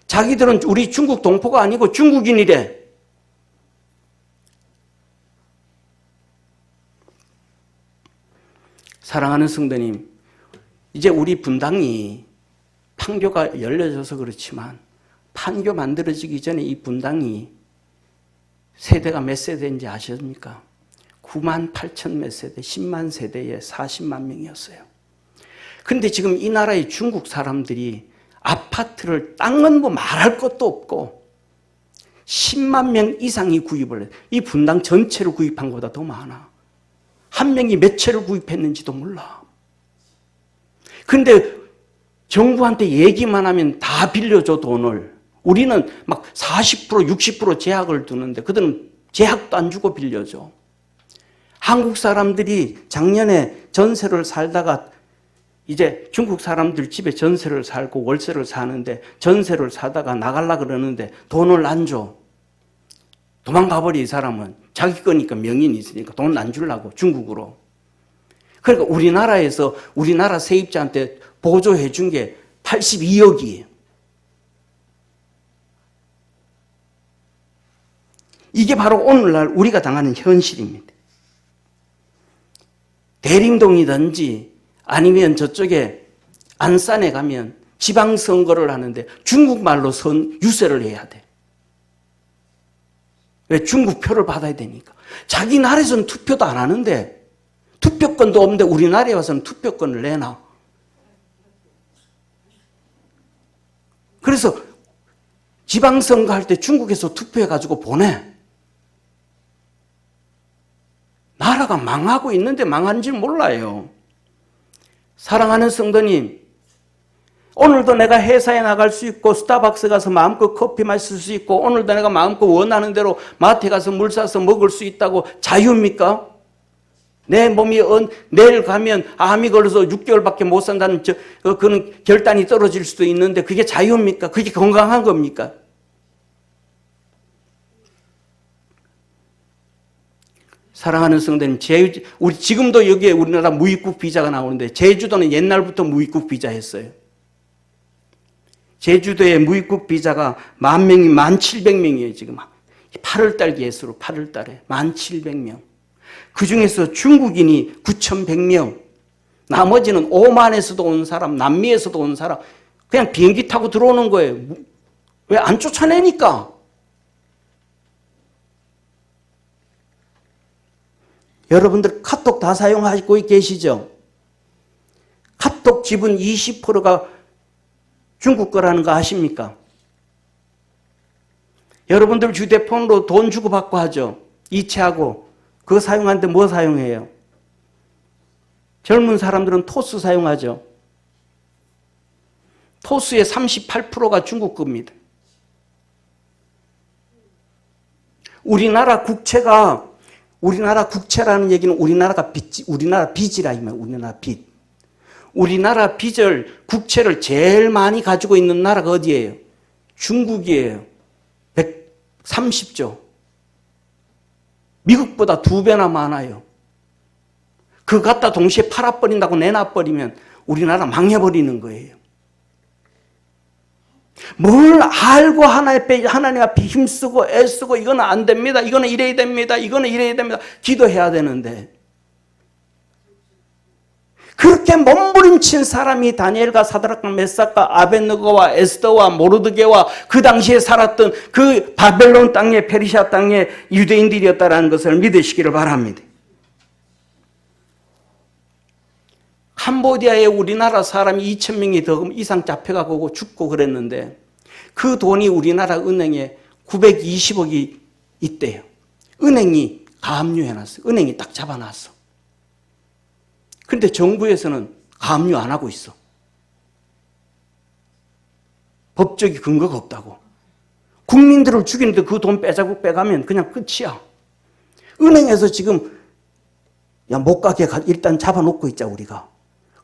자기들은 우리 중국 동포가 아니고 중국인이래. 사랑하는 성도님, 이제 우리 분당이 판교가 열려져서 그렇지만 판교 만들어지기 전에 이 분당이 세대가 몇 세대인지 아십니까? 9만 8천 몇 세대, 10만 세대에 40만 명이었어요. 근데 지금 이 나라의 중국 사람들이 아파트를 땅은 뭐 말할 것도 없고 10만 명 이상이 구입을 해요. 이 분당 전체를 구입한 것보다 더 많아. 한 명이 몇 채를 구입했는지도 몰라. 근데 정부한테 얘기만 하면 다 빌려줘, 돈을. 우리는 막 40%, 60% 제약을 두는데 그들은 제약도 안 주고 빌려줘. 한국 사람들이 작년에 전세를 살다가 이제 중국 사람들 집에 전세를 살고 월세를 사는데 전세를 사다가 나가려고 그러는데 돈을 안 줘. 도망가버리. 이 사람은 자기 거니까, 명인이 있으니까 돈 안 주려고 중국으로. 그러니까 우리나라에서 우리나라 세입자한테 보조해 준 게 82억이에요. 이게 바로 오늘날 우리가 당하는 현실입니다. 대림동이든지 아니면 저쪽에 안산에 가면 지방선거를 하는데 중국말로 유세를 해야 돼. 왜? 중국 표를 받아야 되니까. 자기 나라에서는 투표도 안 하는데, 투표권도 없는데 우리나라에 와서는 투표권을 내놔. 그래서 지방선거 할 때 중국에서 투표해가지고 보내. 나라가 망하고 있는데 망하는 줄 몰라요. 사랑하는 성도님, 오늘도 내가 회사에 나갈 수 있고 스타벅스 가서 마음껏 커피 마실 수 있고 오늘도 내가 마음껏 원하는 대로 마트에 가서 물 사서 먹을 수 있다고 자유입니까? 내 몸이 내일 가면 암이 걸려서 6개월밖에 못 산다는 그런 결단이 떨어질 수도 있는데 그게 자유입니까? 그게 건강한 겁니까? 사랑하는 성도님, 우리 지금도 여기에 우리나라 무입국 비자가 나오는데 제주도는 옛날부터 무입국 비자 했어요. 제주도의 무입국 비자가 10,000명이 1,700명이에요. 지금 8월달 예수로 8월달에 1,700명. 그 중에서 중국인이 9,100명, 나머지는 오만에서도 온 사람, 남미에서도 온 사람, 그냥 비행기 타고 들어오는 거예요. 왜? 안 쫓아내니까. 여러분들 카톡 다 사용하고 계시죠? 카톡 지분 20%가 중국 거라는 거 아십니까? 여러분들 휴대폰으로 돈 주고받고 하죠. 이체하고. 그거 사용하는데 뭐 사용해요? 젊은 사람들은 토스 사용하죠. 토스의 38%가 중국 겁니다. 우리나라 국채라는 얘기는 우리나라 빚이라 이면 우리나라 빚. 우리나라 빚을 국채를 제일 많이 가지고 있는 나라가 어디예요? 중국이에요. 130조. 미국보다 2배나 많아요. 그거 갖다 동시에 팔아버린다고 내놔버리면 우리나라 망해버리는 거예요. 뭘 알고 하나님 앞에 힘쓰고 애쓰고 이거는 안 됩니다. 이거는 이래야 됩니다. 이거는 이래야 됩니다. 기도해야 되는데 그렇게 몸부림친 사람이 다니엘과 사드락과 메삭과 아벳느고와 에스더와 모르드게와 그 당시에 살았던 그 바벨론 땅의 페르시아 땅의 유대인들이었다는 것을 믿으시기를 바랍니다. 캄보디아에 우리나라 사람이 2,000명이 더 이상 잡혀가고 죽고 그랬는데 그 돈이 우리나라 은행에 920억이 있대요. 은행이 가압류해놨어요. 은행이 딱 잡아놨어. 그런데 정부에서는 가압류 안 하고 있어. 법적인 근거가 없다고. 국민들을 죽이는데 그 돈 빼가면 그냥 끝이야. 은행에서 지금 야, 못 가게 일단 잡아놓고 있자 우리가.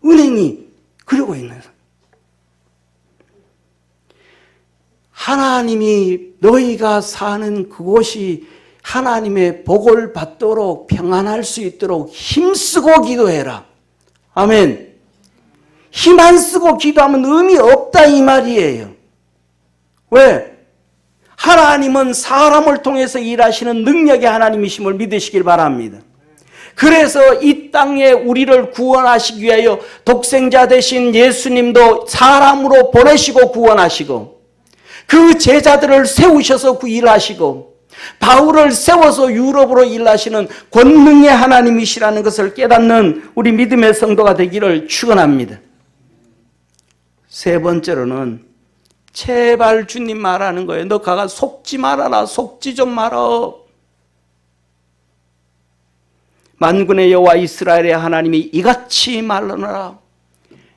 은행이 그러고 있는 거예요. 하나님이 너희가 사는 그곳이 하나님의 복을 받도록 평안할 수 있도록 힘쓰고 기도해라. 아멘. 힘 안 쓰고 기도하면 의미 없다 이 말이에요. 왜? 하나님은 사람을 통해서 일하시는 능력의 하나님이심을 믿으시길 바랍니다. 그래서 이 땅에 우리를 구원하시기 위하여 독생자 되신 예수님도 사람으로 보내시고 구원하시고 그 제자들을 세우셔서 일하시고 바울을 세워서 유럽으로 일하시는 권능의 하나님이시라는 것을 깨닫는 우리 믿음의 성도가 되기를 축원합니다. 세 번째로는 제발 주님 말하는 거예요. 너 가가 속지 말아라. 속지 좀 말아. 만군의 여호와 이스라엘의 하나님이 이같이 말하노라.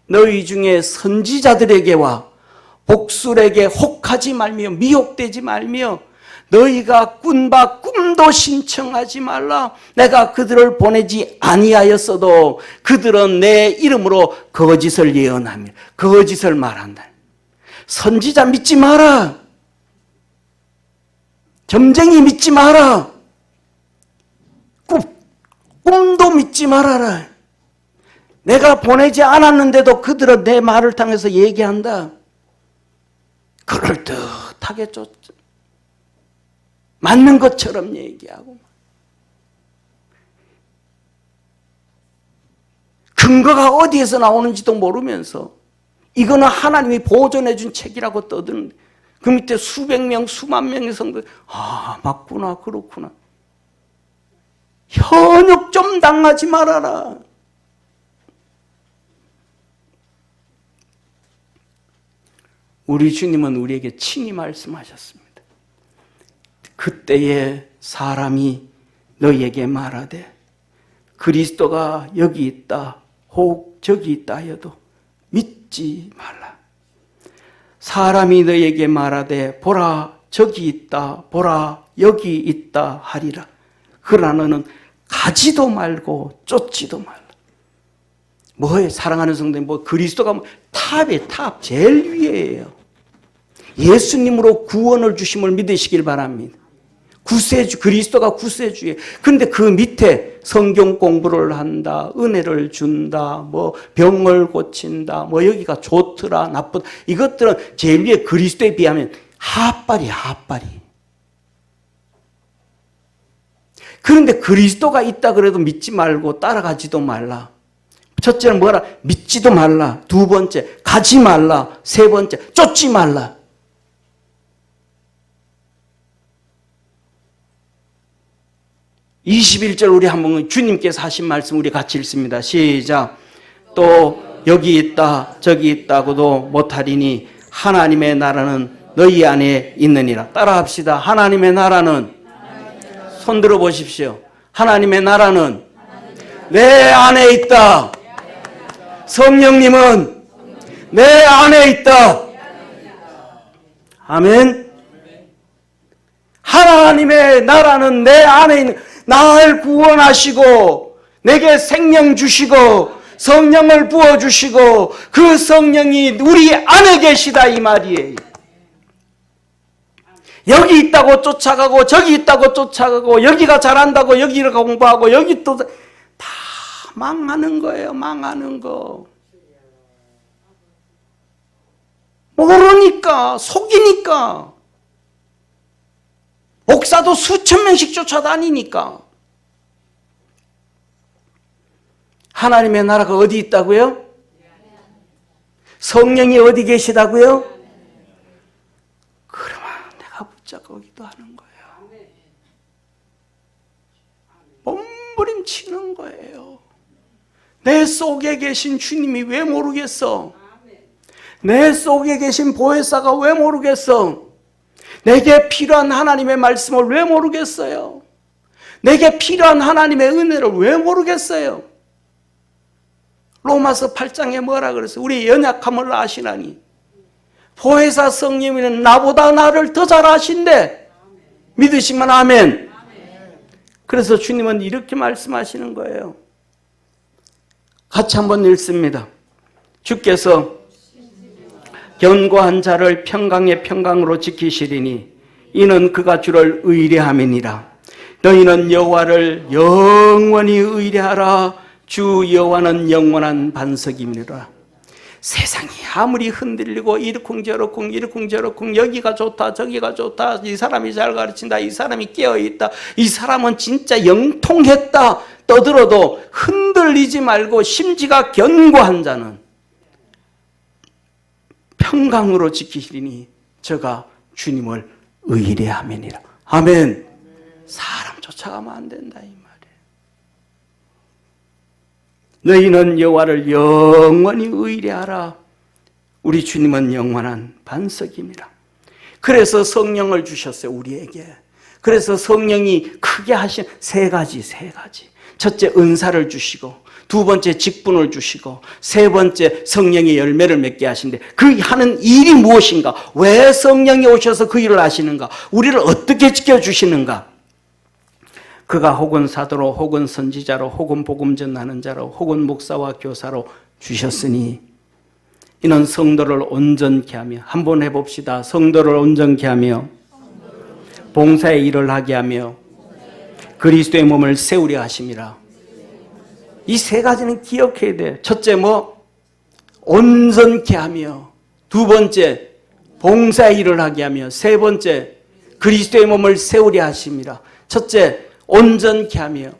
너희 중에 선지자들에게와 복술에게 혹하지 말며 미혹되지 말며 너희가 꾼바 꿈도 신청하지 말라. 내가 그들을 보내지 아니하였어도 그들은 내 이름으로 거짓을 예언하며 거짓을 말한다. 선지자 믿지 마라. 점쟁이 믿지 마라. 꿈도 믿지 말아라. 내가 보내지 않았는데도 그들은 내 말을 통해서 얘기한다. 그럴듯하게 쫓죠. 맞는 것처럼 얘기하고 근거가 어디에서 나오는지도 모르면서 이거는 하나님이 보존해 준 책이라고 떠드는데 그 밑에 수백 명, 수만 명의 성도 맞구나, 그렇구나. 현혹 좀 당하지 말아라. 우리 주님은 우리에게 친히 말씀하셨습니다. 그때에 사람이 너희에게 말하되 그리스도가 여기 있다 혹 저기 있다 하여도 믿지 말라. 사람이 너희에게 말하되 보라 저기 있다 보라 여기 있다 하리라. 그러나 너는 가지도 말고 쫓지도 말라. 뭐에 사랑하는 성도님, 그리스도가 탑이에요. 탑 제일 위에예요. 예수님으로 구원을 주심을 믿으시길 바랍니다. 구세주, 그리스도가 구세주예요. 그런데 그 밑에 성경 공부를 한다, 은혜를 준다, 병을 고친다, 여기가 좋더라, 나쁘다. 이것들은 제일 위에 그리스도에 비하면 핫발이야, 핫발이. 그런데 그리스도가 있다 그래도 믿지 말고 따라가지도 말라. 첫째는 뭐라? 믿지도 말라. 두 번째, 가지 말라. 세 번째, 쫓지 말라. (21절) 우리 한번 주님께서 하신 말씀 우리 같이 읽습니다. 시작. 또 여기 있다 저기 있다고도 못하리니 하나님의 나라는 너희 안에 있느니라. 따라합시다. 하나님의 나라는, 손 들어 보십시오. 하나님의 나라는 내 안에 있다. 성령님은 내 안에 있다. 아멘. 하나님의 나라는 내 안에 있는, 나를 구원하시고 내게 생명 주시고 성령을 부어주시고 그 성령이 우리 안에 계시다 이 말이에요. 여기 있다고 쫓아가고 저기 있다고 쫓아가고 여기가 잘한다고 여기를 공부하고 여기 또 다 망하는 거예요. 망하는 거. 모르니까, 속이니까. 목사도 수천 명씩 쫓아다니니까. 하나님의 나라가 어디 있다고요? 성령이 어디 계시다고요? 그러면 내가 붙잡고기도 하는 거예요. 몸부림치는 거예요. 내 속에 계신 주님이 왜 모르겠어? 내 속에 계신 보혜사가 왜 모르겠어? 내게 필요한 하나님의 말씀을 왜 모르겠어요? 내게 필요한 하나님의 은혜를 왜 모르겠어요? 로마서 8장에 뭐라 그랬어요? 우리 연약함을 아시나니 보혜사 성령님은 나보다 나를 더 잘 아신대. 믿으시면 아멘. 그래서 주님은 이렇게 말씀하시는 거예요. 같이 한번 읽습니다. 주께서 견고한 자를 평강의 평강으로 지키시리니 이는 그가 주를 의뢰함이니라. 너희는 여호와를 영원히 의뢰하라. 주 여호와는 영원한 반석임이니라. 세상이 아무리 흔들리고 이러쿵저러쿵 이러쿵저러쿵 여기가 좋다 저기가 좋다 이 사람이 잘 가르친다 이 사람이 깨어있다 이 사람은 진짜 영통했다 떠들어도 흔들리지 말고 심지가 견고한 자는 평강으로 지키시리니 저가 주님을 의뢰하매니라. 아멘. 사람 쫓아가면 안 된다 이 말이에요. 너희는 여호와를 영원히 의뢰하라. 우리 주님은 영원한 반석입니다. 그래서 성령을 주셨어요 우리에게. 그래서 성령이 크게 하신 세 가지. 첫째 은사를 주시고 두 번째 직분을 주시고 세 번째 성령의 열매를 맺게 하신데 그 하는 일이 무엇인가? 왜 성령이 오셔서 그 일을 하시는가? 우리를 어떻게 지켜주시는가? 그가 혹은 사도로 혹은 선지자로 혹은 복음 전하는 자로 혹은 목사와 교사로 주셨으니 이는 성도를 온전케 하며 한번 해봅시다. 성도를 온전케 하며 봉사의 일을 하게 하며 그리스도의 몸을 세우려 하심이라. 이 세 가지는 기억해야 돼요. 첫째 온전케 하며 두 번째 봉사의 일을 하게 하며 세 번째 그리스도의 몸을 세우려 하심이라. 첫째 온전케 하며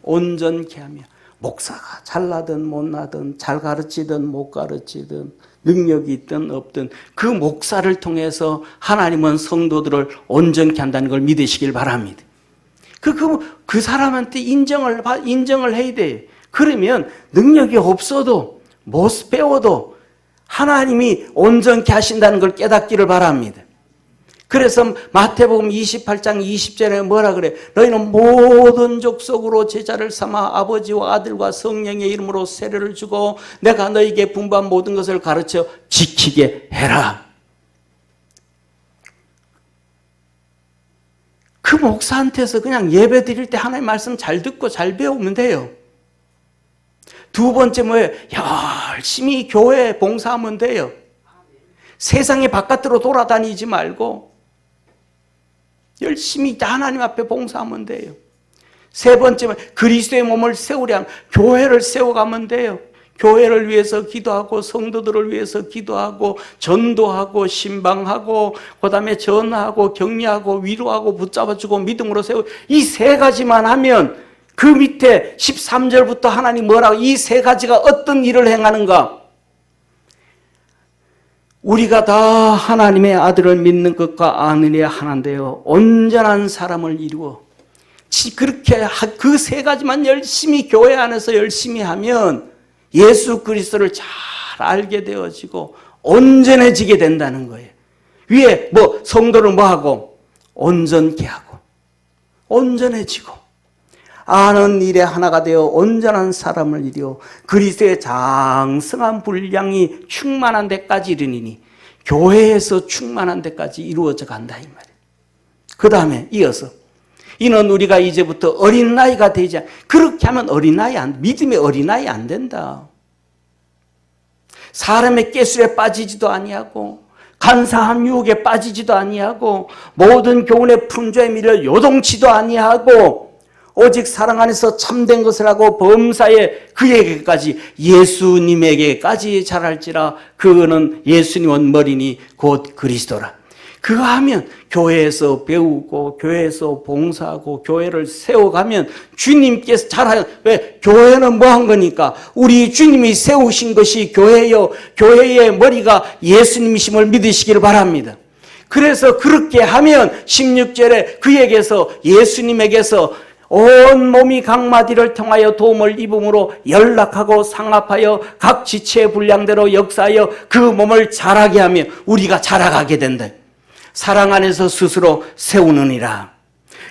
목사가 잘나든 못나든 잘 가르치든 못 가르치든 능력이 있든 없든 그 목사를 통해서 하나님은 성도들을 온전케 한다는 걸 믿으시길 바랍니다. 그 사람한테 인정을 해야 돼요. 그러면 능력이 없어도 못 배워도 하나님이 온전케 하신다는 걸 깨닫기를 바랍니다. 그래서 마태복음 28장 20절에 뭐라 그래? 너희는 모든 족속으로 제자를 삼아 아버지와 아들과 성령의 이름으로 세례를 주고 내가 너희에게 분부한 모든 것을 가르쳐 지키게 해라. 그 목사한테서 그냥 예배 드릴 때 하나님의 말씀 잘 듣고 잘 배우면 돼요. 두 번째 뭐예요? 열심히 교회 봉사하면 돼요. 세상의 바깥으로 돌아다니지 말고 열심히 하나님 앞에 봉사하면 돼요. 세 번째 그리스도의 몸을 세우려 하면 교회를 세워가면 돼요. 교회를 위해서 기도하고 성도들을 위해서 기도하고 전도하고 신방하고 그다음에 전하고 격려하고 위로하고 붙잡아주고 믿음으로 세우고 이 세 가지만 하면 그 밑에 13절부터 하나님 뭐라고 이 세 가지가 어떤 일을 행하는가? 우리가 다 하나님의 아들을 믿는 것과 아느니에 하나인데요. 온전한 사람을 이루어 그렇게 그 세 가지만 열심히 교회 안에서 열심히 하면 예수 그리스도를 잘 알게 되어지고 온전해지게 된다는 거예요. 위에 뭐 성도를 뭐하고 온전케 하고 온전해지고 아는 일에 하나가 되어 온전한 사람을 이루어 그리스도의 장성한 분량이 충만한 데까지 이르니니 교회에서 충만한 데까지 이루어져 간다 이 말이에요. 그 다음에 이어서 이는 우리가 이제부터 어린아이가 되지 않 그렇게 하면 믿음의 어린아이 안 된다. 사람의 꾀술에 빠지지도 아니하고 간사한 유혹에 빠지지도 아니하고 모든 교훈의 풍조에 밀려 요동치도 아니하고 오직 사랑 안에서 참된 것을 하고 범사에 그에게까지 예수님에게까지 자랄지라. 그는 예수님은 머리니 곧 그리스도라. 그거 하면 교회에서 배우고 교회에서 봉사하고 교회를 세워가면 주님께서 잘하는, 왜? 교회는 뭐 한 거니까 우리 주님이 세우신 것이 교회요, 교회의 머리가 예수님이심을 믿으시기를 바랍니다. 그래서 그렇게 하면 16절에 그에게서 예수님에게서 온 몸이 각마디를 통하여 도움을 입음으로 연락하고 상합하여 각 지체의 분량대로 역사하여 그 몸을 자라게 하며 우리가 자라가게 된다. 사랑 안에서 스스로 세우느니라.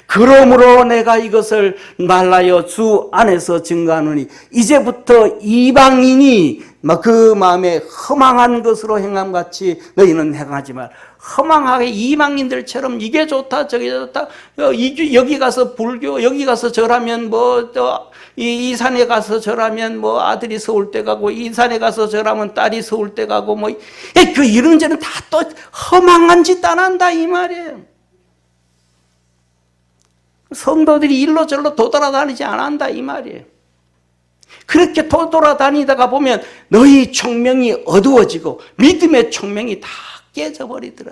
그러므로 내가 이것을 말하여 주 안에서 증거하노니 이제부터 이방인이 그 마음에 허망한 것으로 행함같이 너희는 행하지 말. 허망하게 이방인들처럼 이게 좋다 저게 좋다, 여기 가서 불교, 여기 가서 절하면 이 산에 가서 절하면 아들이 서울대 가고, 이 산에 가서 절하면 딸이 서울대 가고, 이런 데는 다 또 허망한 짓 안 한다 이 말이에요. 성도들이 일로 절로 도돌아다니지 않는다 이 말이에요. 그렇게 도돌아다니다가 보면 너희 총명이 어두워지고 믿음의 총명이 다 깨져버리더라.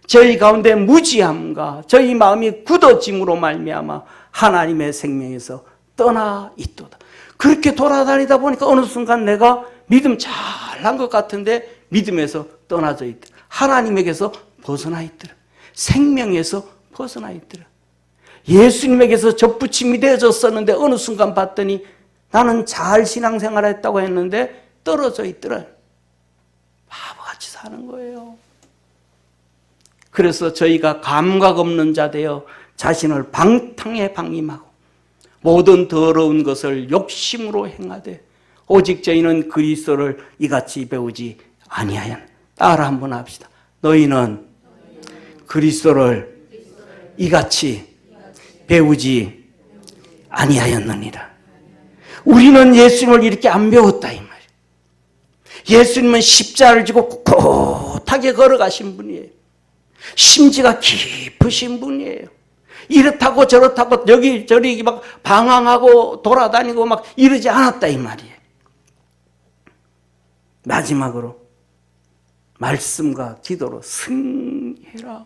저희 가운데 무지함과 저희 마음이 굳어짐으로 말미암아 하나님의 생명에서 떠나 있도다. 그렇게 돌아다니다 보니까 어느 순간 내가 믿음 잘한 것 같은데 믿음에서 떠나져 있더라. 하나님에게서 벗어나 있더라. 생명에서 벗어나 있더라. 예수님에게서 접붙임이 되어졌었는데 어느 순간 봤더니 나는 잘 신앙생활을 했다고 했는데 떨어져 있더라. 바보같이 사는 거예요. 그래서 저희가 감각 없는 자 되어 자신을 방탕에 방임하고 모든 더러운 것을 욕심으로 행하되 오직 저희는 그리스도를 이같이 배우지 아니하였. 따라 한번 합시다. 너희는 그리스도를 이같이 배우지 아니하였느니라. 우리는 예수님을 이렇게 안 배웠다 이 말이에요. 예수님은 십자가를 지고 꿋꿋하게 걸어가신 분이에요. 심지가 깊으신 분이에요. 이렇다고 저렇다고 여기저리 막 방황하고 돌아다니고 막 이러지 않았다 이 말이에요. 마지막으로 말씀과 기도로 승리해라.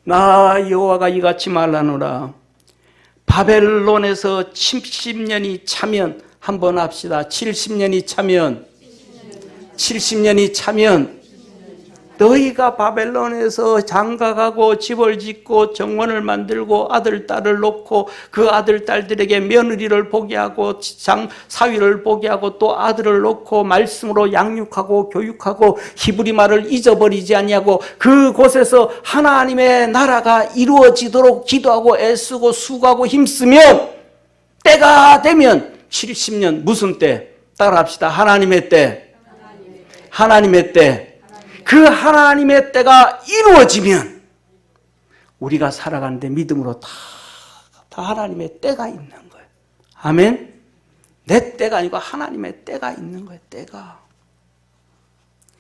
나 여호와가 이같이 말하노라. 바벨론에서 70년이 차면, 한번 합시다. 70년이 차면 너희가 바벨론에서 장가가고 집을 짓고 정원을 만들고 아들, 딸을 놓고 그 아들, 딸들에게 며느리를 보게 하고 사위를 보게 하고 또 아들을 놓고 말씀으로 양육하고 교육하고 히브리 말을 잊어버리지 아니하고 그곳에서 하나님의 나라가 이루어지도록 기도하고 애쓰고 수고하고 힘쓰면 때가 되면 70년 무슨 때? 따라합시다. 하나님의 때. 하나님의 때. 그 하나님의 때가 이루어지면 우리가 살아가는데 믿음으로 다 하나님의 때가 있는 거예요. 아멘. 내 때가 아니고 하나님의 때가 있는 거예요. 때가.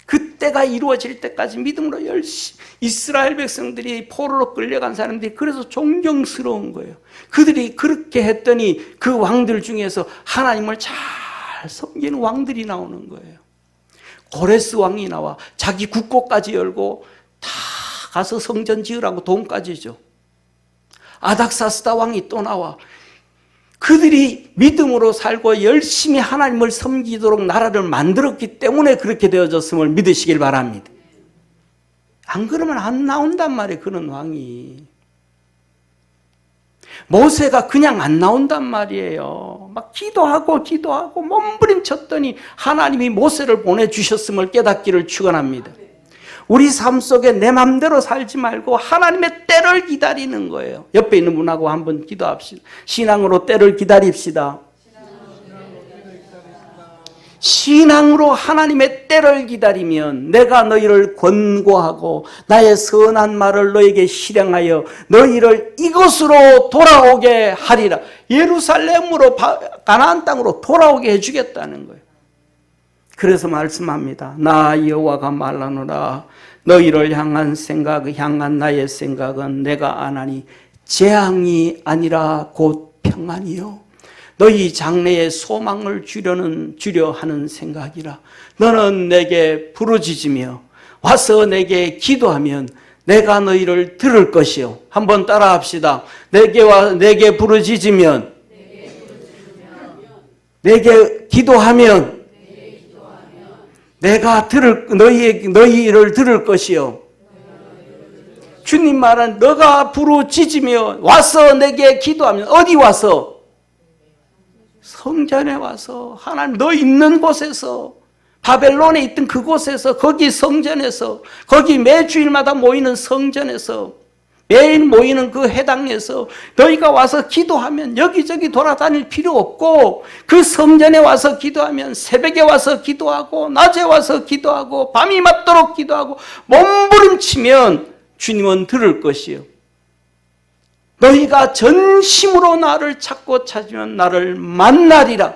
그 때가 이루어질 때까지 믿음으로 열심히. 이스라엘 백성들이 포로로 끌려간 사람들이 그래서 존경스러운 거예요. 그들이 그렇게 했더니 그 왕들 중에서 하나님을 잘 섬기는 왕들이 나오는 거예요. 고레스 왕이 나와 자기 국고까지 열고 다 가서 성전 지으라고 돈까지 줘. 아닥사스다 왕이 또 나와. 그들이 믿음으로 살고 열심히 하나님을 섬기도록 나라를 만들었기 때문에 그렇게 되어졌음을 믿으시길 바랍니다. 안 그러면 안 나온단 말이에요. 그런 왕이. 모세가 그냥 안 나온단 말이에요. 막 기도하고 몸부림쳤더니 하나님이 모세를 보내주셨음을 깨닫기를 축원합니다. 우리 삶 속에 내 맘대로 살지 말고 하나님의 때를 기다리는 거예요. 옆에 있는 분하고 한번 기도합시다. 신앙으로 때를 기다립시다. 신앙으로 하나님의 때를 기다리면 내가 너희를 권고하고 나의 선한 말을 너에게 실행하여 너희를 이곳으로 돌아오게 하리라. 예루살렘으로 가나안 땅으로 돌아오게 해주겠다는 거예요. 그래서 말씀합니다. 나 여호와가 말하노라. 너희를 향한 나의 생각은 내가 아나니 재앙이 아니라 곧 평안이요. 너희 장래에 소망을 주려 하는 생각이라. 너는 내게 부르짖으며 와서 내게 기도하면 내가 너희를 들을 것이요. 한번 따라합시다. 내게 부르짖으면 내게 기도하면 내가 너희를 들을 것이요. 주님 말은 너가 부르짖으며 와서 내게 기도하면 어디 와서? 성전에 와서 하나님 너 있는 곳에서 바벨론에 있던 그곳에서 거기 성전에서 거기 매 주일마다 모이는 성전에서 매일 모이는 그 회당에서 너희가 와서 기도하면 여기저기 돌아다닐 필요 없고 그 성전에 와서 기도하면 새벽에 와서 기도하고 낮에 와서 기도하고 밤이 맞도록 기도하고 몸부림치면 주님은 들을 것이요. 너희가 전심으로 나를 찾고 찾으면 나를 만나리라.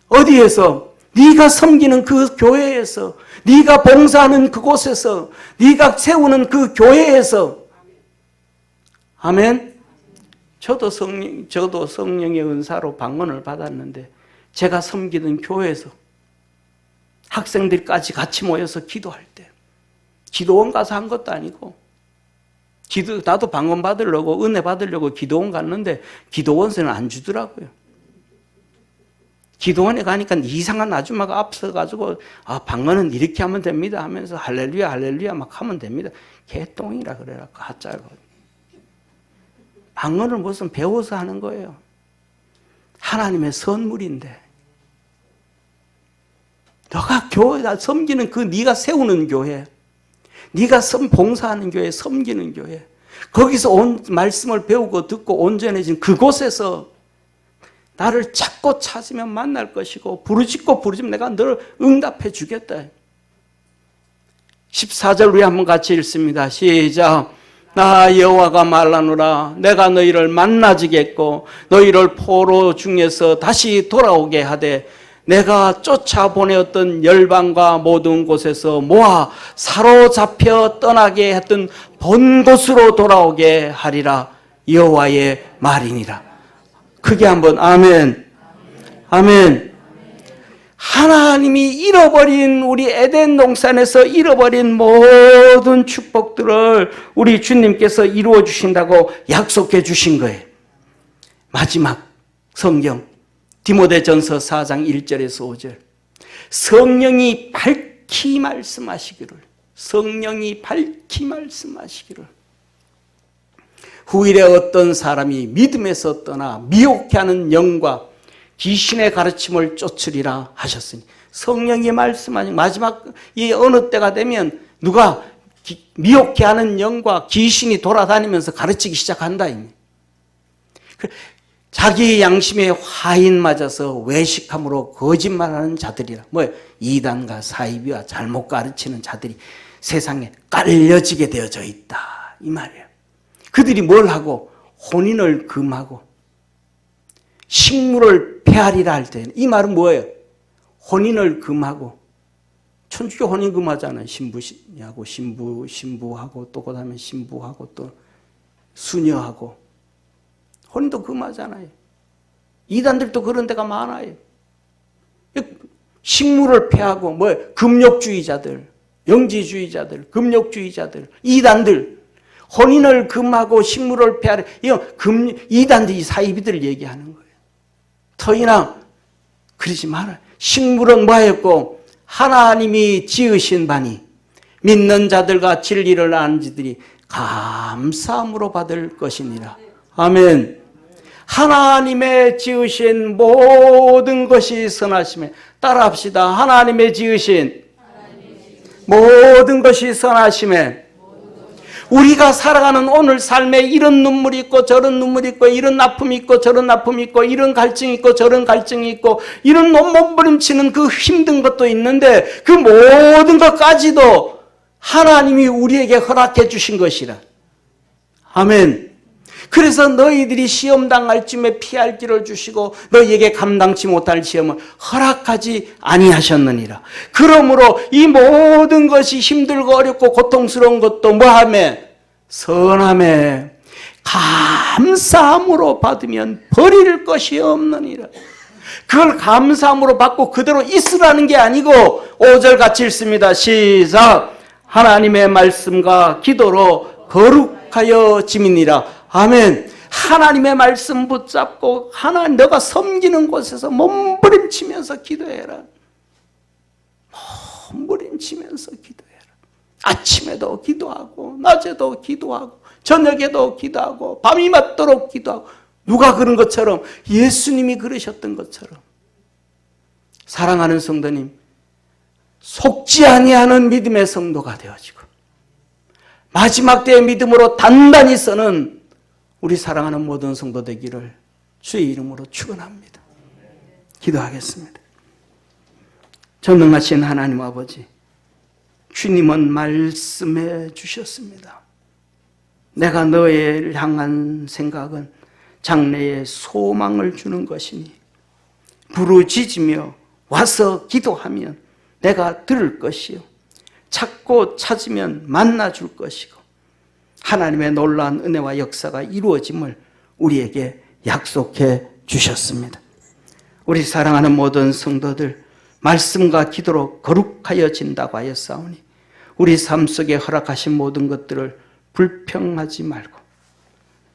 어디에서? 네가 섬기는 그 교회에서, 네가 봉사하는 그곳에서, 네가 세우는 그 교회에서. 아멘. 저도 성령의 은사로 방언을 받았는데 제가 섬기는 교회에서 학생들까지 같이 모여서 기도할 때 기도원 가서 한 것도 아니고 나도 방언 받으려고 은혜 받으려고 기도원 갔는데 기도원서는 안 주더라고요. 기도원에 가니까 이상한 아줌마가 앞서가지고 방언은 이렇게 하면 됩니다 하면서 할렐루야 할렐루야 막 하면 됩니다. 개똥이라 그래라 가짜고. 방언을 무슨 배워서 하는 거예요. 하나님의 선물인데 너가 교회다 섬기는 그 네가 세우는 교회, 네가 봉사하는 교회, 섬기는 교회, 거기서 말씀을 배우고 듣고 온전해진 그곳에서 나를 찾고 찾으면 만날 것이고 부르짖고 부르짖으면 내가 너를 응답해 주겠다. 14절 우리 한번 같이 읽습니다. 시작. 나 여호와가 말하노라. 내가 너희를 만나지겠고 너희를 포로 중에서 다시 돌아오게 하되 내가 쫓아보내었던 열방과 모든 곳에서 모아 사로잡혀 떠나게 했던 본 곳으로 돌아오게 하리라. 여호와의 말이니라. 크게 한번 아멘. 아멘. 하나님이 잃어버린 우리 에덴 동산에서 잃어버린 모든 축복들을 우리 주님께서 이루어 주신다고 약속해 주신 거예요. 마지막 성경 디모데전서 4장 1절에서 5절. 성령이 밝히 말씀하시기를. 후일에 어떤 사람이 믿음에서 떠나 미혹해 하는 영과 귀신의 가르침을 쫓으리라 하셨으니 성령이 말씀하신 마지막 이 어느 때가 되면 누가 미혹해 하는 영과 귀신이 돌아다니면서 가르치기 시작한다. 자기 양심에 화인 맞아서 외식함으로 거짓말하는 자들이라. 이단과 사이비와 잘못 가르치는 자들이 세상에 깔려지게 되어져 있다. 이 말이에요. 그들이 뭘 하고 혼인을 금하고 식물을 폐하리라 할 때 이 말은 뭐예요? 혼인을 금하고 천주교 혼인 금하잖아요. 신부하고 또 그다음에 신부하고 또 수녀하고 혼인도 금하잖아요. 이단들도 그런 데가 많아요. 식물을 폐하고 금욕주의자들, 영지주의자들, 금욕주의자들, 이단들 혼인을 금하고 식물을 폐하려. 이단들이 사이비들 얘기하는 거예요. 터이나 그러지 마라. 식물은 뭐였고 하나님이 지으신 바니 믿는 자들과 진리를 아는 자들이 감사함으로 받을 것이니라. 아멘. 하나님의 지으신 모든 것이 선하심에 따라합시다. 하나님의 지으신 모든 것이 선하심에 우리가 살아가는 오늘 삶에 이런 눈물이 있고 저런 눈물이 있고 이런 아픔이 있고 저런 아픔이 있고 이런 갈증이 있고 저런 갈증이 있고 이런 몸부림치는 그 힘든 것도 있는데 그 모든 것까지도 하나님이 우리에게 허락해 주신 것이라. 아멘. 그래서 너희들이 시험 당할 쯤에 피할 길을 주시고 너희에게 감당치 못할 시험을 허락하지 아니하셨느니라. 그러므로 이 모든 것이 힘들고 어렵고 고통스러운 것도 뭐하매? 선함에 감사함으로 받으면 버릴 것이 없느니라. 그걸 감사함으로 받고 그대로 있으라는 게 아니고 5절 같이 읽습니다. 시작. 하나님의 말씀과 기도로 거룩하여 지미니라. 아멘. 하나님의 말씀 붙잡고 하나님 너가 섬기는 곳에서 몸부림치면서 기도해라. 몸부림치면서 기도해라. 아침에도 기도하고 낮에도 기도하고 저녁에도 기도하고 밤이 맞도록 기도하고 누가 그런 것처럼 예수님이 그러셨던 것처럼 사랑하는 성도님 속지 아니하는 믿음의 성도가 되어지고 마지막 때의 믿음으로 단단히 서는 우리 사랑하는 모든 성도 되기를 주의 이름으로 축원합니다. 기도하겠습니다. 전능하신 하나님 아버지, 주님은 말씀해 주셨습니다. 내가 너를 향한 생각은 장래에 소망을 주는 것이니 부르짖으며 와서 기도하면 내가 들을 것이요 찾고 찾으면 만나줄 것이고 하나님의 놀라운 은혜와 역사가 이루어짐을 우리에게 약속해 주셨습니다. 우리 사랑하는 모든 성도들 말씀과 기도로 거룩하여진다고 하였사오니 우리 삶 속에 허락하신 모든 것들을 불평하지 말고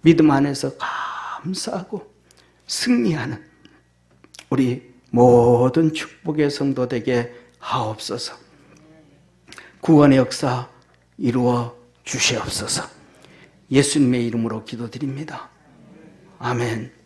믿음 안에서 감사하고 승리하는 우리 모든 축복의 성도 되게 하옵소서. 구원의 역사 이루어 주시옵소서. 예수님의 이름으로 기도드립니다. 아멘.